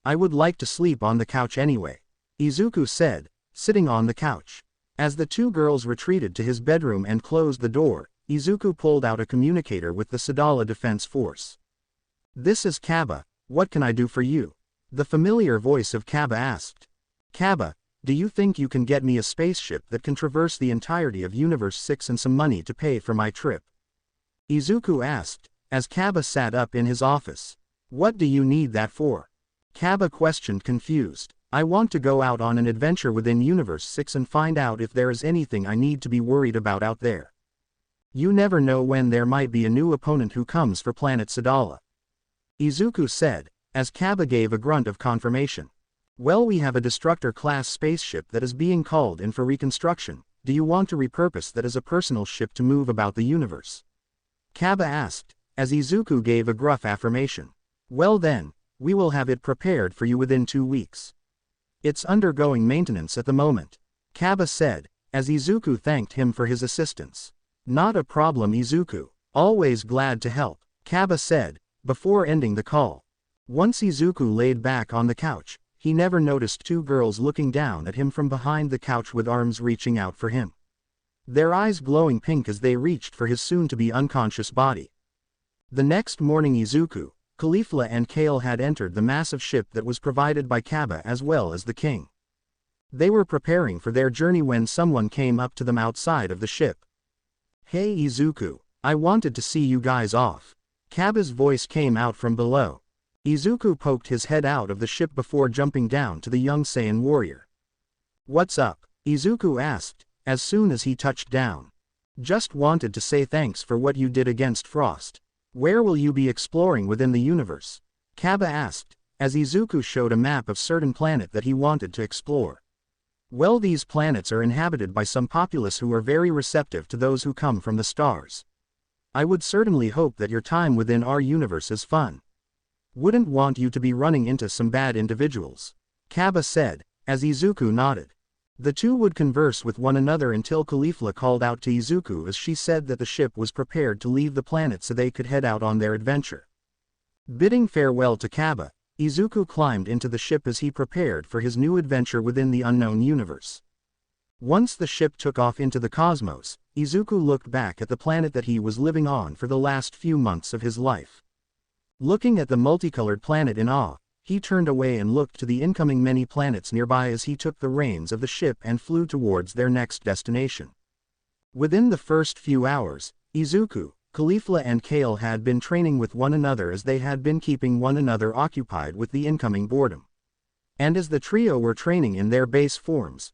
I would like to sleep on the couch anyway, Izuku said, sitting on the couch. As the two girls retreated to his bedroom and closed the door, Izuku pulled out a communicator with the Sadala Defense Force. This is Kaba, what can I do for you? The familiar voice of Kaba asked. Kaba, do you think you can get me a spaceship that can traverse the entirety of Universe 6 and some money to pay for my trip? Izuku asked, as Kaba sat up in his office. What do you need that for? Kaba questioned, confused. I want to go out on an adventure within Universe 6 and find out if there is anything I need to be worried about out there. You never know when there might be a new opponent who comes for planet Sadala. Izuku said, as Kaba gave a grunt of confirmation. Well, we have a Destructor-class spaceship that is being called in for reconstruction. Do you want to repurpose that as a personal ship to move about the universe? Kaba asked, as Izuku gave a gruff affirmation. Well then, we will have it prepared for you within 2 weeks. It's undergoing maintenance at the moment, Kaba said, as Izuku thanked him for his assistance. Not a problem, Izuku. Always glad to help, Kaba said, before ending the call. Once Izuku laid back on the couch, he never noticed two girls looking down at him from behind the couch with arms reaching out for him. Their eyes glowing pink as they reached for his soon-to-be unconscious body. The next morning, Izuku, Caulifla and Kale had entered the massive ship that was provided by Kaba as well as the king. They were preparing for their journey when someone came up to them outside of the ship. Hey Izuku, I wanted to see you guys off. Kaba's voice came out from below. Izuku poked his head out of the ship before jumping down to the young Saiyan warrior. What's up? Izuku asked, as soon as he touched down. Just wanted to say thanks for what you did against Frost. Where will you be exploring within the universe? Kaba asked, as Izuku showed a map of certain planet that he wanted to explore. Well, these planets are inhabited by some populace who are very receptive to those who come from the stars. I would certainly hope that your time within our universe is fun. Wouldn't want you to be running into some bad individuals, Kaba said, as Izuku nodded. The two would converse with one another until Caulifla called out to Izuku as she said that the ship was prepared to leave the planet so they could head out on their adventure. Bidding farewell to Kaba, Izuku climbed into the ship as he prepared for his new adventure within the unknown universe. Once the ship took off into the cosmos, Izuku looked back at the planet that he was living on for the last few months of his life. Looking at the multicolored planet in awe, he turned away and looked to the incoming many planets nearby as he took the reins of the ship and flew towards their next destination. Within the first few hours, Izuku, Caulifla and Kale had been training with one another as they had been keeping one another occupied with the incoming boredom. And as the trio were training in their base forms,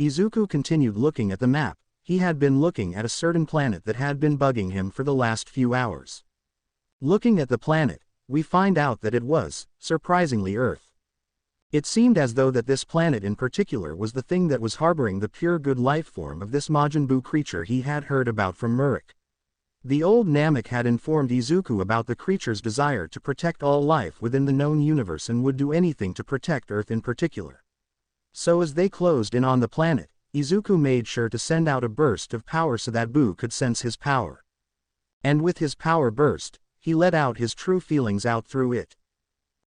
Izuku continued looking at the map. He had been looking at a certain planet that had been bugging him for the last few hours. Looking at the planet, we find out that it was, surprisingly, Earth. It seemed as though that this planet in particular was the thing that was harboring the pure good life form of this Majin Buu creature he had heard about from Murik. The old Namek had informed Izuku about the creature's desire to protect all life within the known universe and would do anything to protect Earth in particular. So as they closed in on the planet, Izuku made sure to send out a burst of power so that Buu could sense his power. And with his power burst, he let out his true feelings out through it.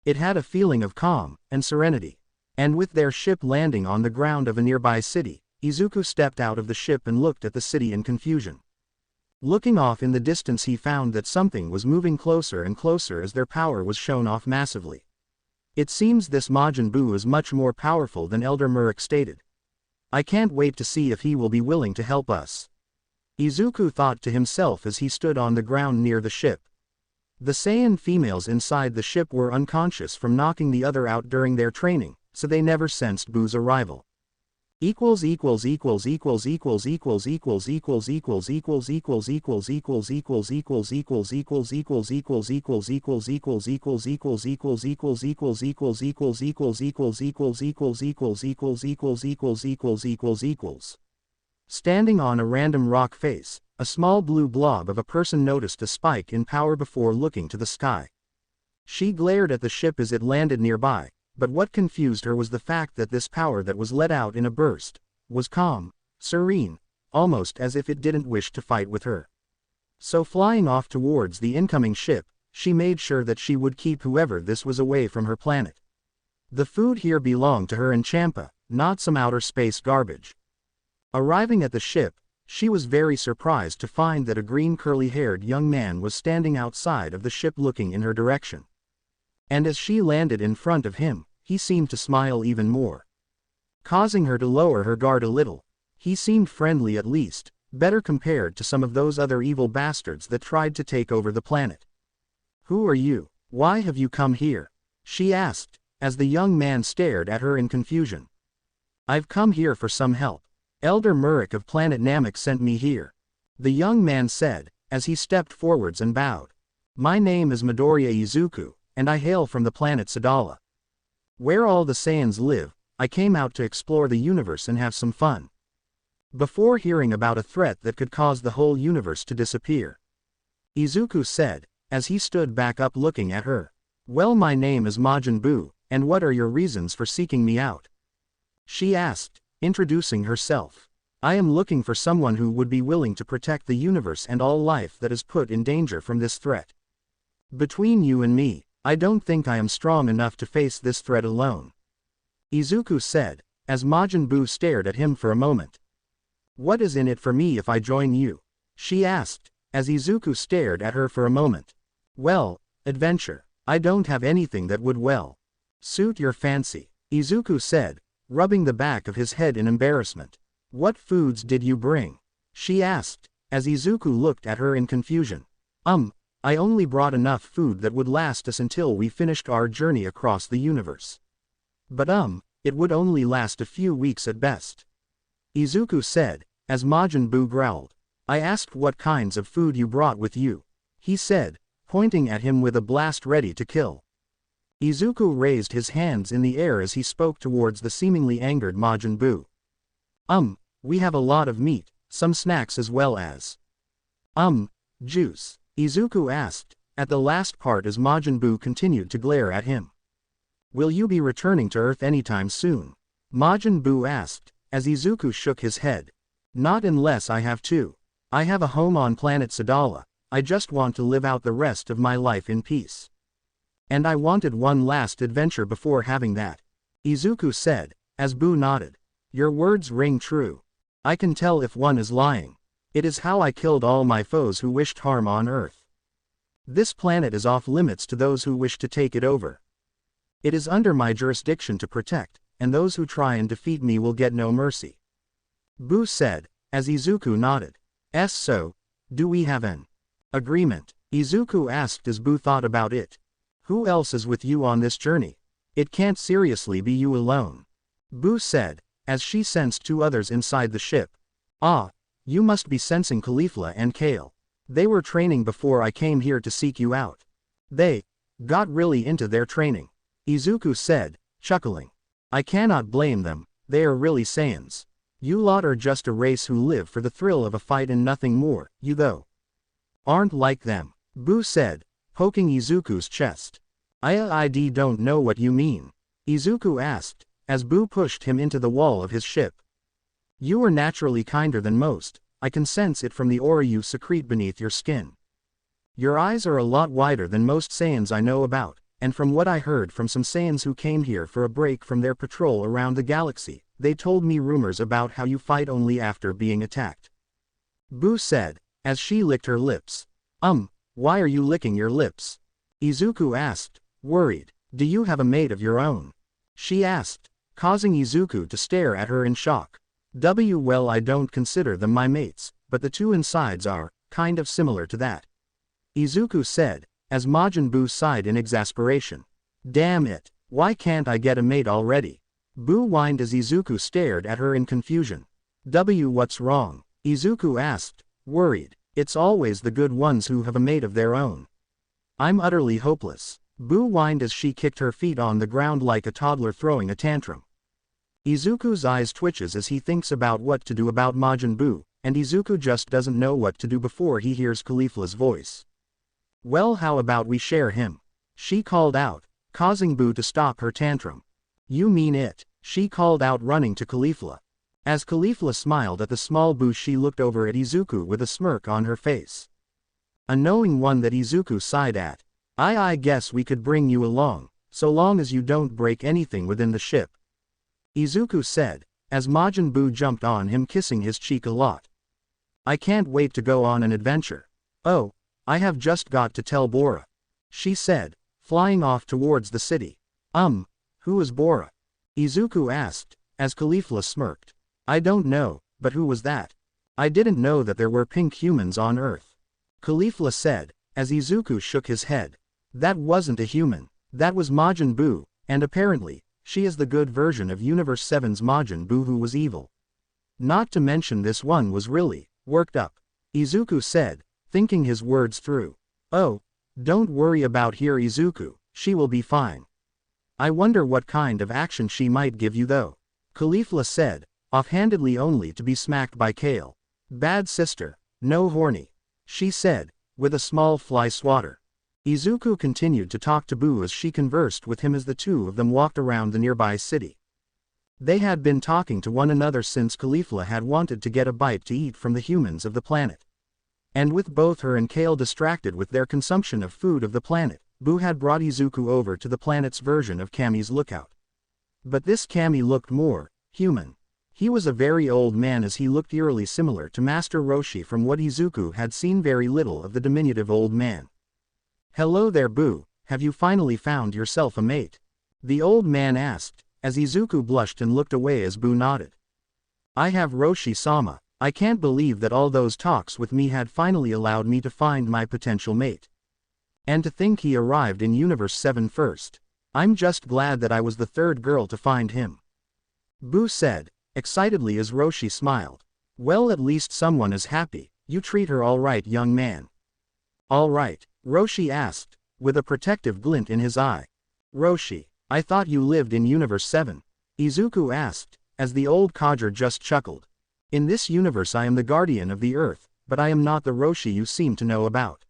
It had a feeling of calm and serenity. And with their ship landing on the ground of a nearby city, Izuku stepped out of the ship and looked at the city in confusion. Looking off in the distance, he found that something was moving closer and closer as their power was shown off massively. It seems this Majin Buu is much more powerful than Elder Murik stated. I can't wait to see if he will be willing to help us. Izuku thought to himself as he stood on the ground near the ship. The Saiyan females inside the ship were unconscious from knocking the other out during their training, so they never sensed Buu's arrival. Standing on a random rock face, a small blue blob of a person noticed a spike in power before looking to the sky. She glared at the ship as it landed nearby, but what confused her was the fact that this power that was let out in a burst was calm, serene, almost as if it didn't wish to fight with her. So flying off towards the incoming ship, she made sure that she would keep whoever this was away from her planet. The food here belonged to her and Champa, not some outer space garbage. Arriving at the ship, she was very surprised to find that a green curly-haired young man was standing outside of the ship looking in her direction. And as she landed in front of him, he seemed to smile even more, causing her to lower her guard a little. He seemed friendly, at least, better compared to some of those other evil bastards that tried to take over the planet. "Who are you? Why have you come here?" she asked, as the young man stared at her in confusion. "I've come here for some help. Elder Murik of planet Namek sent me here," the young man said, as he stepped forwards and bowed. "My name is Midoriya Izuku, and I hail from the planet Sadala. Where all the Saiyans live. I came out to explore the universe and have some fun." Before hearing about a threat that could cause the whole universe to disappear, Izuku said, as he stood back up looking at her. "Well, my name is Majin Buu, and what are your reasons for seeking me out?" she asked, introducing herself. "I am looking for someone who would be willing to protect the universe and all life that is put in danger from this threat. Between you and me, I don't think I am strong enough to face this threat alone," Izuku said, as Majin Buu stared at him for a moment. "What is in it for me if I join you?" she asked, as Izuku stared at her for a moment. "Well, adventure. I don't have anything that would suit your fancy," Izuku said, rubbing the back of his head in embarrassment. "What foods did you bring?" she asked, as Izuku looked at her in confusion. I only brought enough food that would last us until we finished our journey across the universe. But it would only last a few weeks at best," Izuku said, as Majin Buu growled. "I asked what kinds of food you brought with you," he said, pointing at him with a blast ready to kill. Izuku raised his hands in the air as he spoke towards the seemingly angered Majin Buu. We have a lot of meat, some snacks as well as juice," Izuku asked, at the last part as Majin Buu continued to glare at him. "Will you be returning to Earth anytime soon?" Majin Buu asked, as Izuku shook his head. "Not unless I have to. I have a home on planet Sadala. I just want to live out the rest of my life in peace. And I wanted one last adventure before having that," Izuku said, as Buu nodded. "Your words ring true. I can tell if one is lying. It is how I killed all my foes who wished harm on Earth. This planet is off limits to those who wish to take it over. It is under my jurisdiction to protect, and those who try and defeat me will get no mercy," Buu said, as Izuku nodded. So, do we have an agreement?" Izuku asked as Buu thought about it. "Who else is with you on this journey? It can't seriously be you alone," Buu said, as she sensed two others inside the ship. Ah, you must be sensing Caulifla and Kale. They were training before I came here to seek you out. They got really into their training, Izuku said, chuckling. I cannot blame them, they are really Saiyans. You lot are just a race who live for the thrill of a fight and nothing more, you though aren't like them, Buu said, poking Izuku's chest. I don't know what you mean, Izuku asked, as Buu pushed him into the wall of his ship. You are naturally kinder than most, I can sense it from the aura you secrete beneath your skin. Your eyes are a lot wider than most Saiyans I know about, and from what I heard from some Saiyans who came here for a break from their patrol around the galaxy, they told me rumors about how you fight only after being attacked. Buu said, as she licked her lips. Why are you licking your lips? Izuku asked, worried. Do you have a mate of your own? She asked, causing Izuku to stare at her in shock. Well, I don't consider them my mates, but the two insides are, kind of similar to that, Izuku said, as Majin Buu sighed in exasperation. Damn it, why can't I get a mate already? Buu whined as Izuku stared at her in confusion. What's wrong? Izuku asked, worried. It's always the good ones who have a mate of their own. I'm utterly hopeless, Buu whined as she kicked her feet on the ground like a toddler throwing a tantrum. Izuku's eyes twitches as he thinks about what to do about Majin Buu, and Izuku just doesn't know what to do before he hears Caulifla's voice. Well, how about we share him? She called out, causing Buu to stop her tantrum. You mean it? She called out, running to Caulifla. As Caulifla smiled at the small Buu, she looked over at Izuku with a smirk on her face. A knowing one that Izuku sighed at. I guess we could bring you along, so long as you don't break anything within the ship, Izuku said, as Majin Buu jumped on him, kissing his cheek a lot. I can't wait to go on an adventure. Oh, I have just got to tell Bora, she said, flying off towards the city. Who is Bora? Izuku asked, as Caulifla smirked. I don't know, but who was that? I didn't know that there were pink humans on Earth, Caulifla said, as Izuku shook his head. That wasn't a human, that was Majin Buu, and apparently, she is the good version of Universe 7's Majin Buu who was evil. Not to mention this one was really worked up, Izuku said, thinking his words through. Oh, don't worry about her, Izuku, she will be fine. I wonder what kind of action she might give you though, Caulifla said, offhandedly, only to be smacked by Kale. Bad sister, no horny, she said, with a small fly swatter. Izuku continued to talk to Buu as she conversed with him as the two of them walked around the nearby city. They had been talking to one another since Caulifla had wanted to get a bite to eat from the humans of the planet. And with both her and Kale distracted with their consumption of food of the planet, Buu had brought Izuku over to the planet's version of Kami's lookout. But this Kami looked more human. He was a very old man, as he looked eerily similar to Master Roshi. From what Izuku had seen, very little of the diminutive old man. Hello there, Buu, have you finally found yourself a mate? The old man asked, as Izuku blushed and looked away as Buu nodded. I have, Roshi-sama. I can't believe that all those talks with me had finally allowed me to find my potential mate. And to think he arrived in Universe 7 first. I'm just glad that I was the third girl to find him, Buu said, excitedly, as Roshi smiled. Well, at least someone is happy. You treat her all right, young man. All right, Roshi asked, with a protective glint in his eye. Roshi, I thought you lived in Universe 7, Izuku asked, as the old codger just chuckled. In this universe I am the guardian of the Earth, but I am not the Roshi you seem to know about,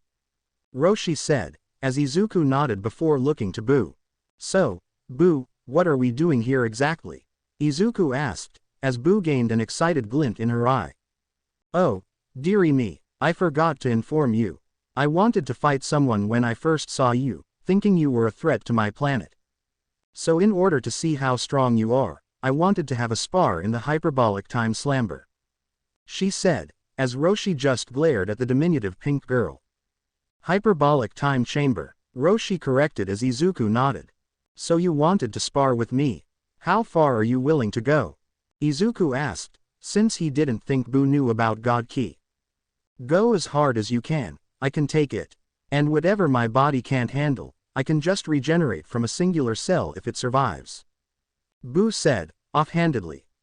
Roshi said, as Izuku nodded before looking to Buu. So, Buu, what are we doing here exactly? Izuku asked, as Buu gained an excited glint in her eye. Oh, dearie me, I forgot to inform you. I wanted to fight someone when I first saw you, thinking you were a threat to my planet. So in order to see how strong you are, I wanted to have a spar in the hyperbolic time slamber, she said, as Roshi just glared at the diminutive pink girl. Hyperbolic time chamber, Roshi corrected as Izuku nodded. So you wanted to spar with me? How far are you willing to go? Izuku asked, since he didn't think Buu knew about God Ki. Go as hard as you can, I can take it. And whatever my body can't handle, I can just regenerate from a singular cell if it survives, Buu said, offhandedly.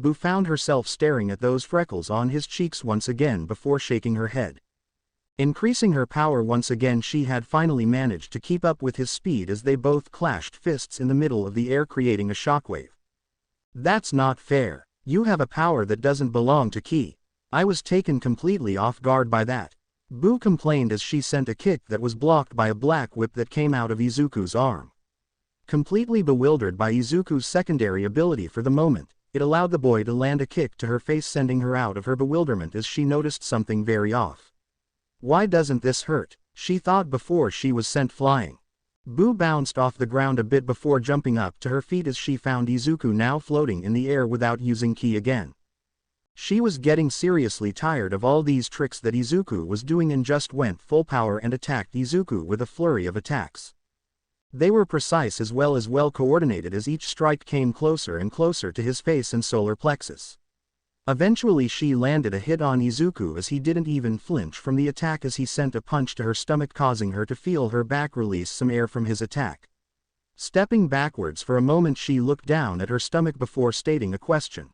Boo found herself staring at those freckles on his cheeks once again before shaking her head. Increasing her power once again, she had finally managed to keep up with his speed as they both clashed fists in the middle of the air, creating a shockwave. That's not fair. You have a power that doesn't belong to Ki. I was taken completely off guard by that. Boo complained as she sent a kick that was blocked by a black whip that came out of Izuku's arm. Completely bewildered by Izuku's secondary ability for the moment, it allowed the boy to land a kick to her face, sending her out of her bewilderment as she noticed something very off. Why doesn't this hurt? She thought before she was sent flying. Boo bounced off the ground a bit before jumping up to her feet as she found Izuku now floating in the air without using Ki again. She was getting seriously tired of all these tricks that Izuku was doing and just went full power and attacked Izuku with a flurry of attacks. They were precise as well coordinated as each strike came closer and closer to his face and solar plexus. Eventually she landed a hit on Izuku as he didn't even flinch from the attack as he sent a punch to her stomach, causing her to feel her back release some air from his attack. Stepping backwards for a moment, she looked down at her stomach before stating a question.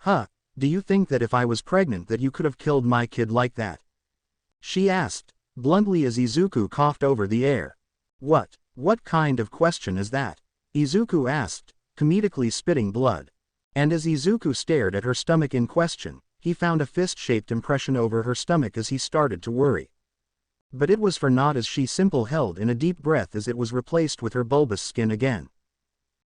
Do you think that if I was pregnant that you could have killed my kid like that? She asked, bluntly as Izuku coughed over the air. What kind of question is that? Izuku asked, comedically spitting blood. And as Izuku stared at her stomach in question, he found a fist-shaped impression over her stomach as he started to worry. But it was for naught as she simply held in a deep breath as it was replaced with her bulbous skin again.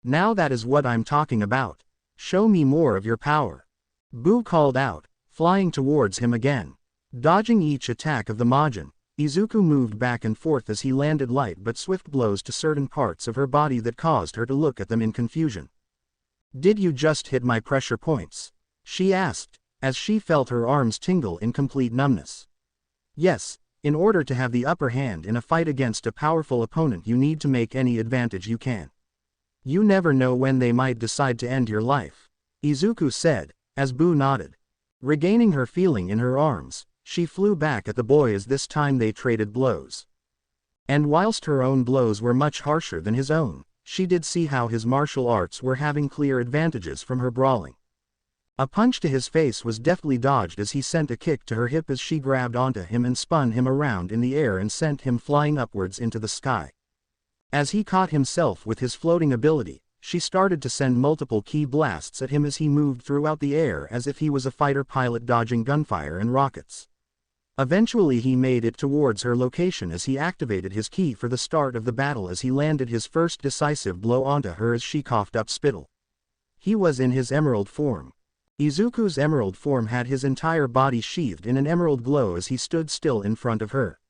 Now that is what I'm talking about. Show me more of your power. Boo called out, flying towards him again. Dodging each attack of the Majin, Izuku moved back and forth as he landed light but swift blows to certain parts of her body that caused her to look at them in confusion. Did you just hit my pressure points? She asked, as she felt her arms tingle in complete numbness. Yes, in order to have the upper hand in a fight against a powerful opponent you need to make any advantage you can. You never know when they might decide to end your life, Izuku said, as Boo nodded. Regaining her feeling in her arms, she flew back at the boy as this time they traded blows. And whilst her own blows were much harsher than his own, she did see how his martial arts were having clear advantages from her brawling. A punch to his face was deftly dodged as he sent a kick to her hip as she grabbed onto him and spun him around in the air and sent him flying upwards into the sky. As he caught himself with his floating ability, she started to send multiple ki blasts at him as he moved throughout the air as if he was a fighter pilot dodging gunfire and rockets. Eventually he made it towards her location as he activated his ki for the start of the battle as he landed his first decisive blow onto her as she coughed up spittle. He was in his emerald form. Izuku's emerald form had his entire body sheathed in an emerald glow as he stood still in front of her.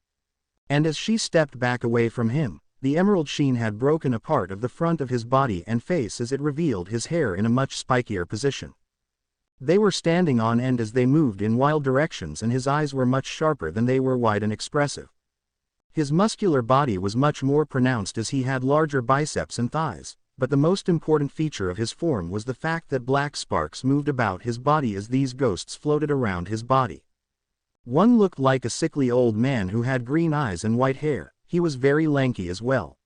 And as she stepped back away from him, the emerald sheen had broken a part of the front of his body and face as it revealed his hair in a much spikier position. They were standing on end as they moved in wild directions and his eyes were much sharper than they were wide and expressive. His muscular body was much more pronounced as he had larger biceps and thighs, but the most important feature of his form was the fact that black sparks moved about his body as these ghosts floated around his body. One looked like a sickly old man who had green eyes and white hair. He was very lanky as well.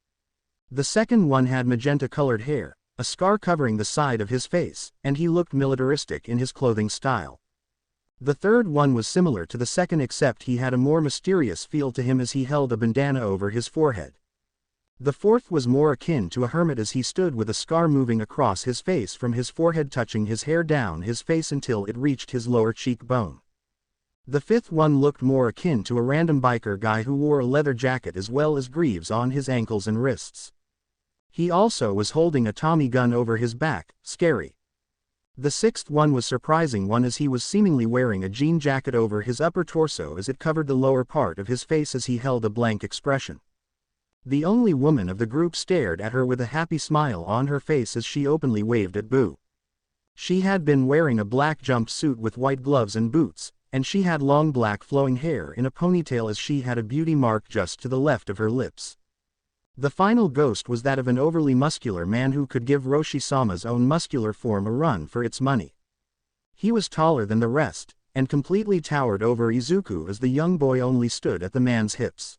The second one had magenta-colored hair, a scar covering the side of his face, and he looked militaristic in his clothing style. The third one was similar to the second except he had a more mysterious feel to him as he held a bandana over his forehead. The fourth was more akin to a hermit as he stood with a scar moving across his face from his forehead touching his hair down his face until it reached his lower cheekbone. The fifth one looked more akin to a random biker guy who wore a leather jacket as well as greaves on his ankles and wrists. He also was holding a Tommy gun over his back, scary. The sixth one was surprising one as he was seemingly wearing a jean jacket over his upper torso as it covered the lower part of his face as he held a blank expression. The only woman of the group stared at her with a happy smile on her face as she openly waved at Boo. She had been wearing a black jumpsuit with white gloves and boots, and she had long black flowing hair in a ponytail as she had a beauty mark just to the left of her lips. The final ghost was that of an overly muscular man who could give Roshi-sama's own muscular form a run for its money. He was taller than the rest, and completely towered over Izuku as the young boy only stood at the man's hips.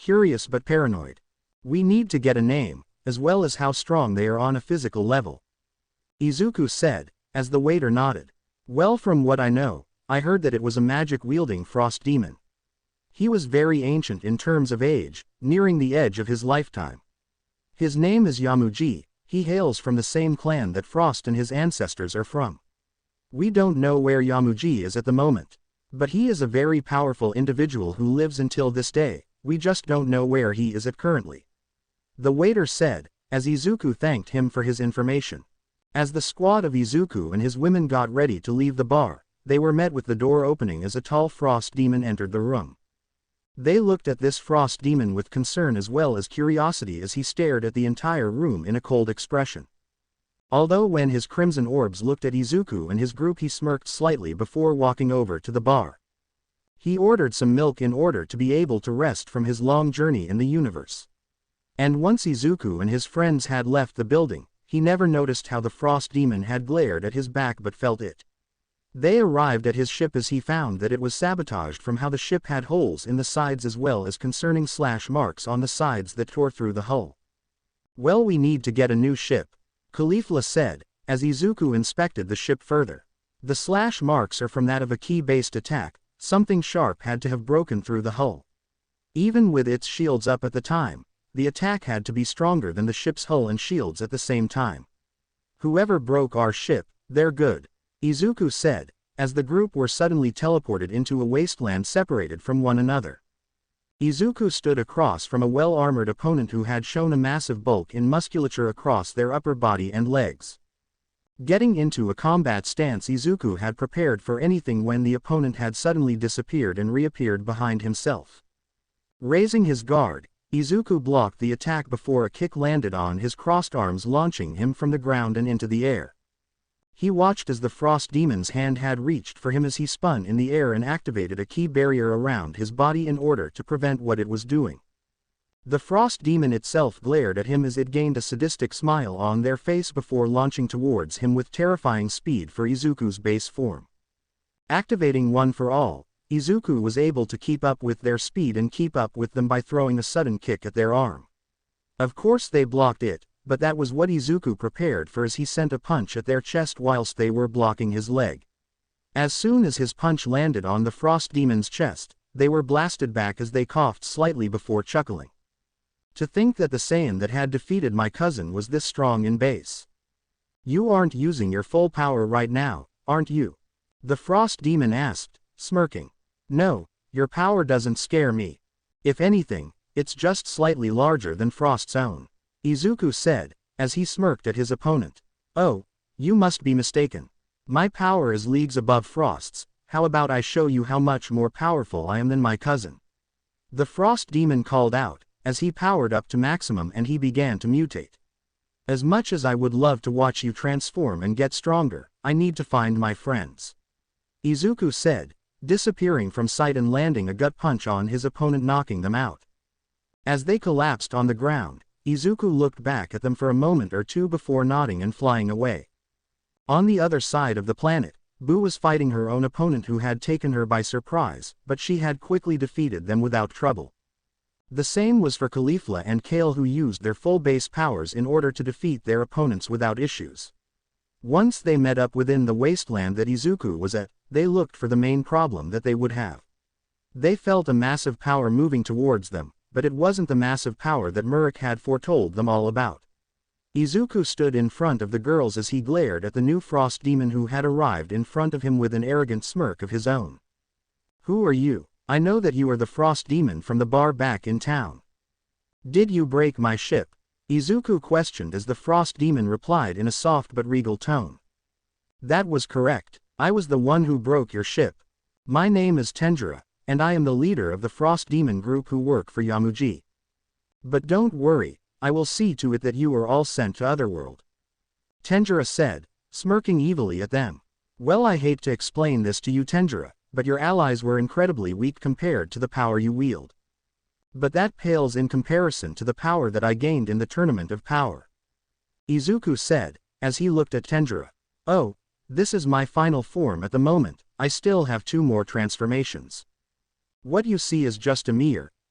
curious but paranoid. We need to get a name, as well as how strong they are on a physical level. Izuku said, as the waiter nodded. Well, from what I know, I heard that it was a magic-wielding frost demon. He was very ancient in terms of age, nearing the edge of his lifetime. His name is Yamuji. He hails from the same clan that Frost and his ancestors are from. We don't know where Yamuji is at the moment. But he is a very powerful individual who lives until this day, we just don't know where he is at currently. The waiter said, as Izuku thanked him for his information. As the squad of Izuku and his women got ready to leave the bar, they were met with the door opening as a tall frost demon entered the room. They looked at this frost demon with concern as well as curiosity as he stared at the entire room in a cold expression. Although when his crimson orbs looked at Izuku and his group he smirked slightly before walking over to the bar. He ordered some milk in order to be able to rest from his long journey in the universe. And once Izuku and his friends had left the building, he never noticed how the frost demon had glared at his back but felt it. They arrived at his ship as he found that it was sabotaged from how the ship had holes in the sides as well as concerning slash marks on the sides that tore through the hull. Well, we need to get a new ship, Caulifla said, as Izuku inspected the ship further. The slash marks are from that of a key-based attack, something sharp had to have broken through the hull. Even with its shields up at the time, the attack had to be stronger than the ship's hull and shields at the same time. Whoever broke our ship, they're good, Izuku said, as the group were suddenly teleported into a wasteland separated from one another. Izuku stood across from a well-armored opponent who had shown a massive bulk in musculature across their upper body and legs. Getting into a combat stance, Izuku had prepared for anything when the opponent had suddenly disappeared and reappeared behind himself. Raising his guard, Izuku blocked the attack before a kick landed on his crossed arms, launching him from the ground and into the air. He watched as the frost demon's hand had reached for him as he spun in the air and activated a key barrier around his body in order to prevent what it was doing. The frost demon itself glared at him as it gained a sadistic smile on their face before launching towards him with terrifying speed for Izuku's base form. Activating One for All, Izuku was able to keep up with their speed and keep up with them by throwing a sudden kick at their arm. Of course they blocked it, but that was what Izuku prepared for as he sent a punch at their chest whilst they were blocking his leg. As soon as his punch landed on the frost demon's chest, they were blasted back as they coughed slightly before chuckling. To think that the Saiyan that had defeated my cousin was this strong in base. You aren't using your full power right now, aren't you? The frost demon asked, smirking. No, your power doesn't scare me. If anything, it's just slightly larger than Frost's own, Izuku said, as he smirked at his opponent. Oh, you must be mistaken. My power is leagues above Frost's. How about I show you how much more powerful I am than my cousin? The frost demon called out, as he powered up to maximum and he began to mutate. As much as I would love to watch you transform and get stronger, I need to find my friends, Izuku said, disappearing from sight and landing a gut punch on his opponent, knocking them out. As they collapsed on the ground, Izuku looked back at them for a moment or two before nodding and flying away. On the other side of the planet, Buu was fighting her own opponent who had taken her by surprise, but she had quickly defeated them without trouble. The same was for Caulifla and Kale, who used their full base powers in order to defeat their opponents without issues. Once they met up within the wasteland that Izuku was at, they looked for the main problem that they would have. They felt a massive power moving towards them, but it wasn't the massive power that Murik had foretold them all about. Izuku stood in front of the girls as he glared at the new frost demon who had arrived in front of him with an arrogant smirk of his own. Who are you? I know that you are the frost demon from the bar back in town. Did you break my ship? Izuku questioned as the frost demon replied in a soft but regal tone. That was correct. I was the one who broke your ship. My name is Tendera, and I am the leader of the frost demon group who work for Yamuji. But don't worry, I will see to it that you are all sent to Otherworld, Tendera said, smirking evilly at them. Well, I hate to explain this to you, Tendera, but your allies were incredibly weak compared to the power you wield. But that pales in comparison to the power that I gained in the Tournament of Power, Izuku said, as he looked at Tendera. Oh, this is my final form at the moment. I still have 2 more transformations. What you see is just a mere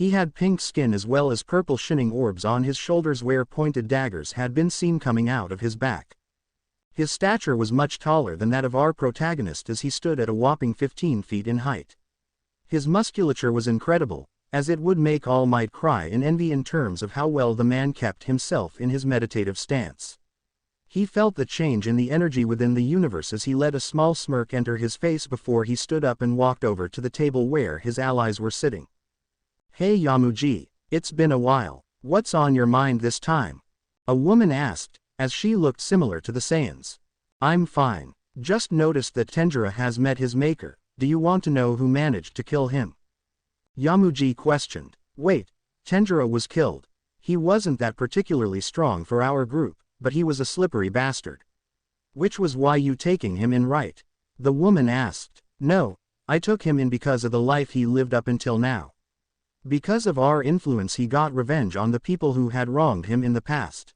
He had pink skin as well as purple shining orbs on his shoulders where pointed daggers had been seen coming out of his back. His stature was much taller than that of our protagonist as he stood at a whopping 15 feet in height. His musculature was incredible, as it would make All Might cry in envy in terms of how well the man kept himself in his meditative stance. He felt the change in the energy within the universe as he let a small smirk enter his face before he stood up and walked over to the table where his allies were sitting. "Hey Yamuji, it's been a while, what's on your mind this time?" a woman asked, as she looked similar to the Saiyans. "I'm fine, just noticed that Tendera has met his maker, do you want to know who managed to kill him?" Yamuji questioned. "Wait, Tendera was killed. He wasn't that particularly strong for our group, but he was a slippery bastard. Which was why you taking him in, right?" the woman asked. "No, I took him in because of the life he lived up until now. Because of our influence he got revenge on the people who had wronged him in the past.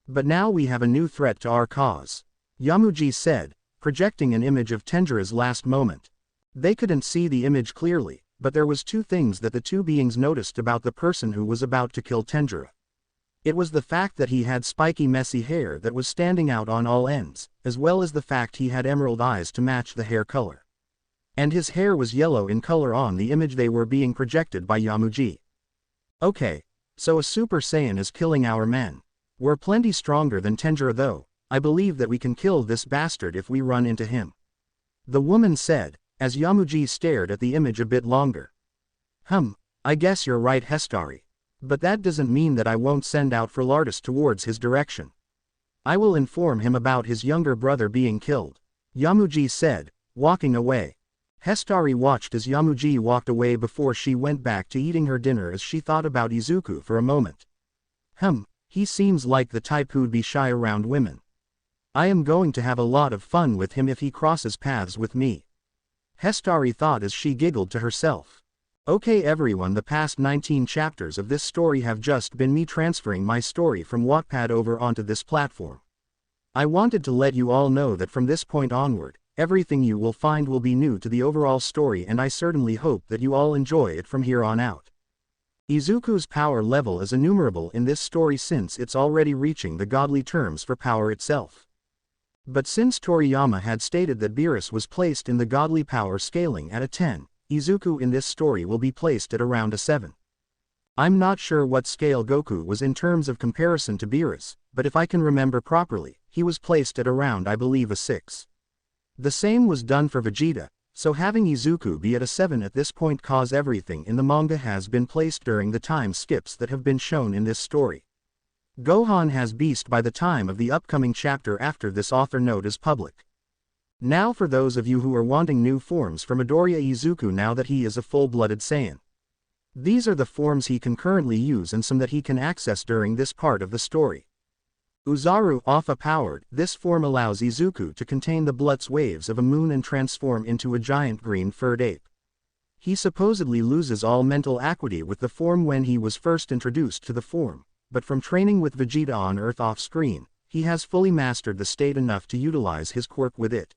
But now we have a new threat to our cause," Yamuji said, projecting an image of Tendera's last moment. They couldn't see the image clearly, but there was two things that the two beings noticed about the person who was about to kill Tendera. It was the fact that he had spiky messy hair that was standing out on all ends, as well as the fact he had emerald eyes to match the hair color. And his hair was yellow in color on the image they were being projected by Yamuji. "Okay, so a Super Saiyan is killing our men. We're plenty stronger than Tendera though, I believe that we can kill this bastard if we run into him," the woman said, as Yamuji stared at the image a bit longer. I guess you're right Hestari. But that doesn't mean that I won't send out Frelardus towards his direction. I will inform him about his younger brother being killed," Yamuji said, walking away. Hestari watched as Yamuji walked away before she went back to eating her dinner as she thought about Izuku for a moment. He seems like the type who'd be shy around women. I am going to have a lot of fun with him if he crosses paths with me, Hestari thought as she giggled to herself. Okay everyone, the past 19 chapters of this story have just been me transferring my story from Wattpad over onto this platform. I wanted to let you all know that from this point onward, everything you will find will be new to the overall story, and I certainly hope that you all enjoy it from here on out. Izuku's power level is innumerable in this story since it's already reaching the godly terms for power itself. But since Toriyama had stated that Beerus was placed in the godly power scaling at a 10, Izuku in this story will be placed at around a 7. I'm not sure what scale Goku was in terms of comparison to Beerus, but if I can remember properly, he was placed at around I believe a 6. The same was done for Vegeta, so having Izuku be at a 7 at this point cause everything in the manga has been placed during the time skips that have been shown in this story. Gohan has Beast by the time of the upcoming chapter after this author note is public. Now for those of you who are wanting new forms for Midoriya Izuku now that he is a full-blooded Saiyan. These are the forms he can currently use and some that he can access during this part of the story. Uzaru Alpha powered, this form allows Izuku to contain the Blutz waves of a moon and transform into a giant green-furred ape. He supposedly loses all mental acuity with the form when he was first introduced to the form, but from training with Vegeta on Earth off-screen, he has fully mastered the state enough to utilize his quirk with it.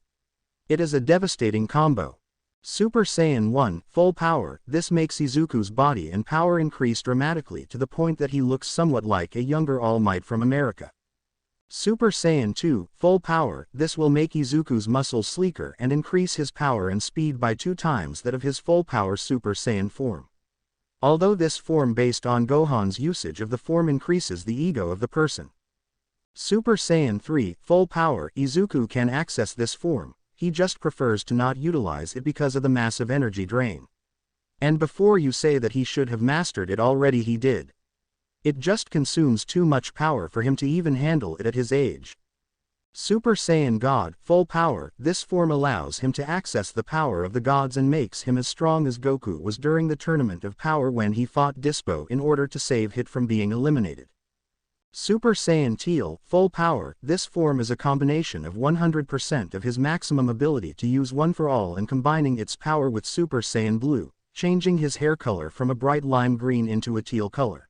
It is a devastating combo. Super Saiyan 1, full power, this makes Izuku's body and power increase dramatically to the point that he looks somewhat like a younger All Might from America. Super Saiyan 2, full power, this will make Izuku's muscles sleeker and increase his power and speed by 2 times that of his full power Super Saiyan form. Although this form based on Gohan's usage of the form increases the ego of the person. Super Saiyan 3, full power, Izuku can access this form. He just prefers to not utilize it because of the massive energy drain. And before you say that he should have mastered it already, he did. It just consumes too much power for him to even handle it at his age. Super Saiyan God, full power, this form allows him to access the power of the gods and makes him as strong as Goku was during the tournament of power when he fought Dispo in order to save Hit from being eliminated. Super Saiyan Teal, full power, this form is a combination of 100% of his maximum ability to use One for All and combining its power with Super Saiyan Blue, changing his hair color from a bright lime green into a teal color.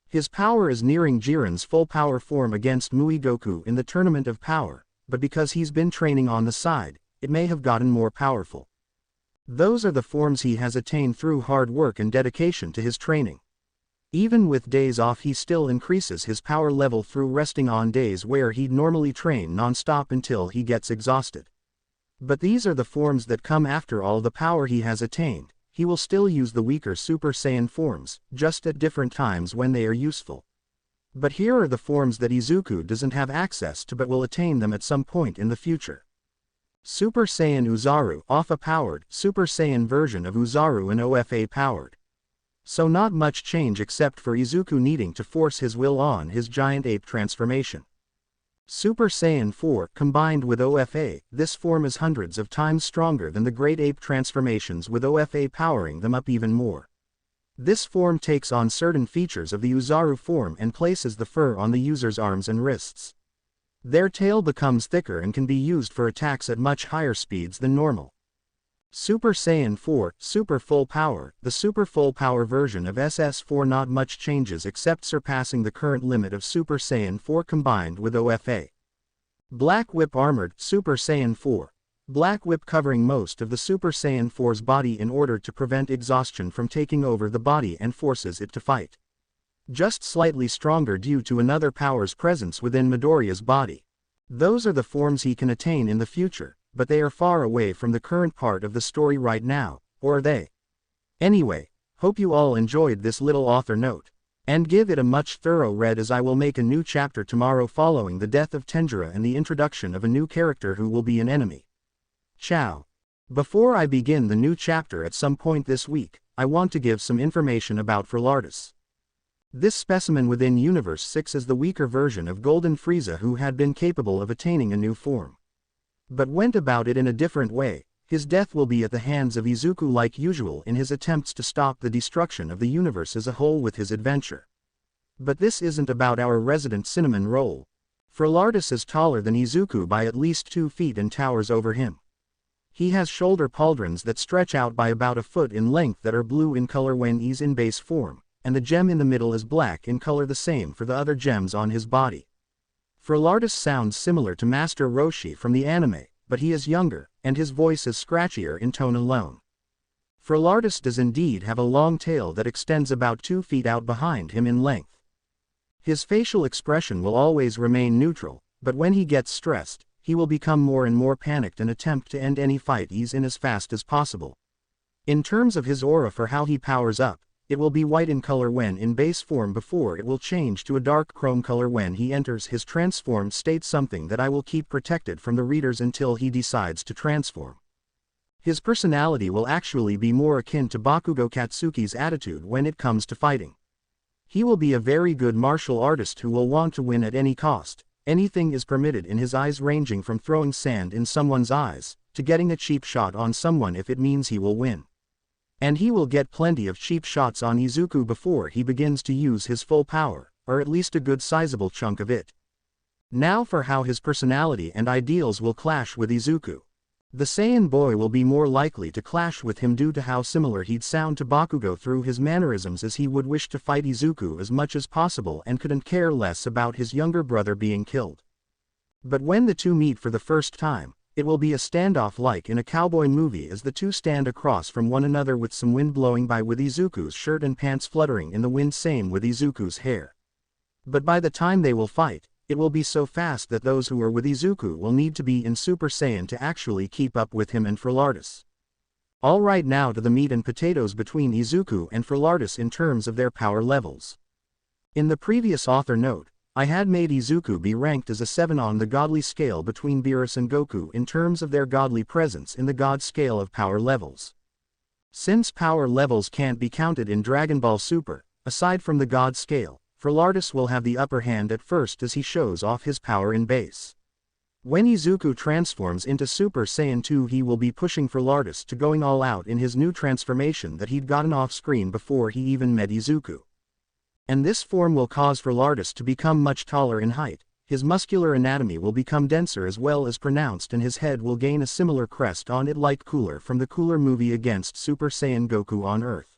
His power is nearing Jiren's full power form against Mui Goku in the tournament of power, but because he's been training on the side, it may have gotten more powerful. Those are the forms he has attained through hard work and dedication to his training. Even with days off, he still increases his power level through resting on days where he'd normally train non-stop until he gets exhausted. But these are the forms that come after all the power he has attained. He will still use the weaker Super Saiyan forms, just at different times when they are useful. But here are the forms that Izuku doesn't have access to but will attain them at some point in the future. Super Saiyan Uzaru, OFA-powered, Super Saiyan version of Uzaru and OFA-powered. So not much change except for Izuku needing to force his will on his giant ape transformation. Super Saiyan 4 combined with OFA, this form is hundreds of times stronger than the great ape transformations with OFA powering them up even more. This form takes on certain features of the Uzaru form and places the fur on the user's arms and wrists. Their tail becomes thicker and can be used for attacks at much higher speeds than normal. Super Saiyan 4, Super Full Power, the Super Full Power version of SS4, not much changes except surpassing the current limit of Super Saiyan 4 combined with OFA. Black Whip Armored, Super Saiyan 4. Black Whip covering most of the Super Saiyan 4's body in order to prevent exhaustion from taking over the body and forces it to fight. Just slightly stronger due to another power's presence within Midoriya's body. Those are the forms he can attain in the future, but they are far away from the current part of the story right now, or are they? Anyway, hope you all enjoyed this little author note. And give it a much thorough read, as I will make a new chapter tomorrow following the death of Tendera and the introduction of a new character who will be an enemy. Ciao. Before I begin the new chapter at some point this week, I want to give some information about Frilardus. This specimen within Universe 6 is the weaker version of Golden Frieza who had been capable of attaining a new form, but went about it in a different way. His death will be at the hands of Izuku like usual in his attempts to stop the destruction of the universe as a whole with his adventure. But this isn't about our resident cinnamon roll. Frilardus is taller than Izuku by at least 2 feet and towers over him. He has shoulder pauldrons that stretch out by about a foot in length that are blue in color when he's in base form, and the gem in the middle is black in color, the same for the other gems on his body. Frilardus sounds similar to Master Roshi from the anime, but he is younger, and his voice is scratchier in tone alone. Frilardus does indeed have a long tail that extends about 2 feet out behind him in length. His facial expression will always remain neutral, but when he gets stressed, he will become more and more panicked and attempt to end any fight he's in as fast as possible. In terms of his aura for how he powers up, it will be white in color when in base form before it will change to a dark chrome color when he enters his transformed state, something that I will keep protected from the readers until he decides to transform. His personality will actually be more akin to Bakugo Katsuki's attitude when it comes to fighting. He will be a very good martial artist who will want to win at any cost. Anything is permitted in his eyes, ranging from throwing sand in someone's eyes, to getting a cheap shot on someone if it means he will win. And he will get plenty of cheap shots on Izuku before he begins to use his full power, or at least a good sizable chunk of it. Now for how his personality and ideals will clash with Izuku. The Saiyan boy will be more likely to clash with him due to how similar he'd sound to Bakugo through his mannerisms, as he would wish to fight Izuku as much as possible and couldn't care less about his younger brother being killed. But when the two meet for the first time, it will be a standoff like in a cowboy movie as the two stand across from one another with some wind blowing by, with Izuku's shirt and pants fluttering in the wind, same with Izuku's hair. But by the time they will fight, it will be so fast that those who are with Izuku will need to be in Super Saiyan to actually keep up with him and Frilardus. Alright, now to the meat and potatoes between Izuku and Frilardus in terms of their power levels. In the previous author note, I had made Izuku be ranked as a 7 on the godly scale between Beerus and Goku in terms of their godly presence in the god scale of power levels. Since power levels can't be counted in Dragon Ball Super, aside from the god scale, Frilardus will have the upper hand at first as he shows off his power in base. When Izuku transforms into Super Saiyan 2, he will be pushing Frilardus to going all out in his new transformation that he'd gotten off screen before he even met Izuku. And this form will cause Frilardus to become much taller in height, his muscular anatomy will become denser as well as pronounced, and his head will gain a similar crest on it like Cooler from the Cooler movie against Super Saiyan Goku on Earth.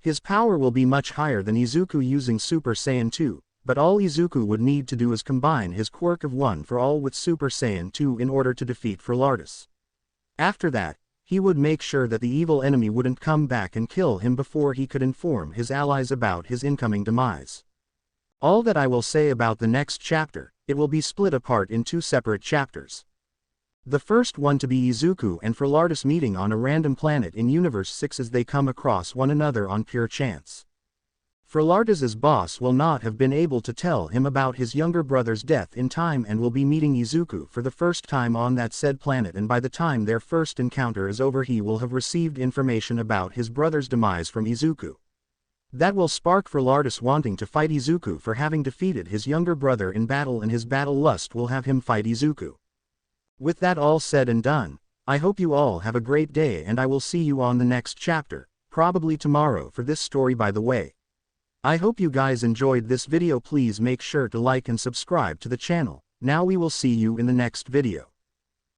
His power will be much higher than Izuku using Super Saiyan 2, but all Izuku would need to do is combine his quirk of One for All with Super Saiyan 2 in order to defeat Frilardus. After that, He would make sure that the evil enemy wouldn't come back and kill him before he could inform his allies about his incoming demise. All that I will say about the next chapter, it will be split apart in 2 separate chapters. The first one to be Izuku and Frelardus meeting on a random planet in Universe 6 as they come across one another on pure chance. Frelardus's boss will not have been able to tell him about his younger brother's death in time and will be meeting Izuku for the first time on that said planet, and by the time their first encounter is over he will have received information about his brother's demise from Izuku. That will spark Frelardus wanting to fight Izuku for having defeated his younger brother in battle, and his battle lust will have him fight Izuku. With that all said and done, I hope you all have a great day and I will see you on the next chapter, probably tomorrow for this story by the way. I hope you guys enjoyed this video. Please make sure to like and subscribe to the channel. Now we will see you in the next video.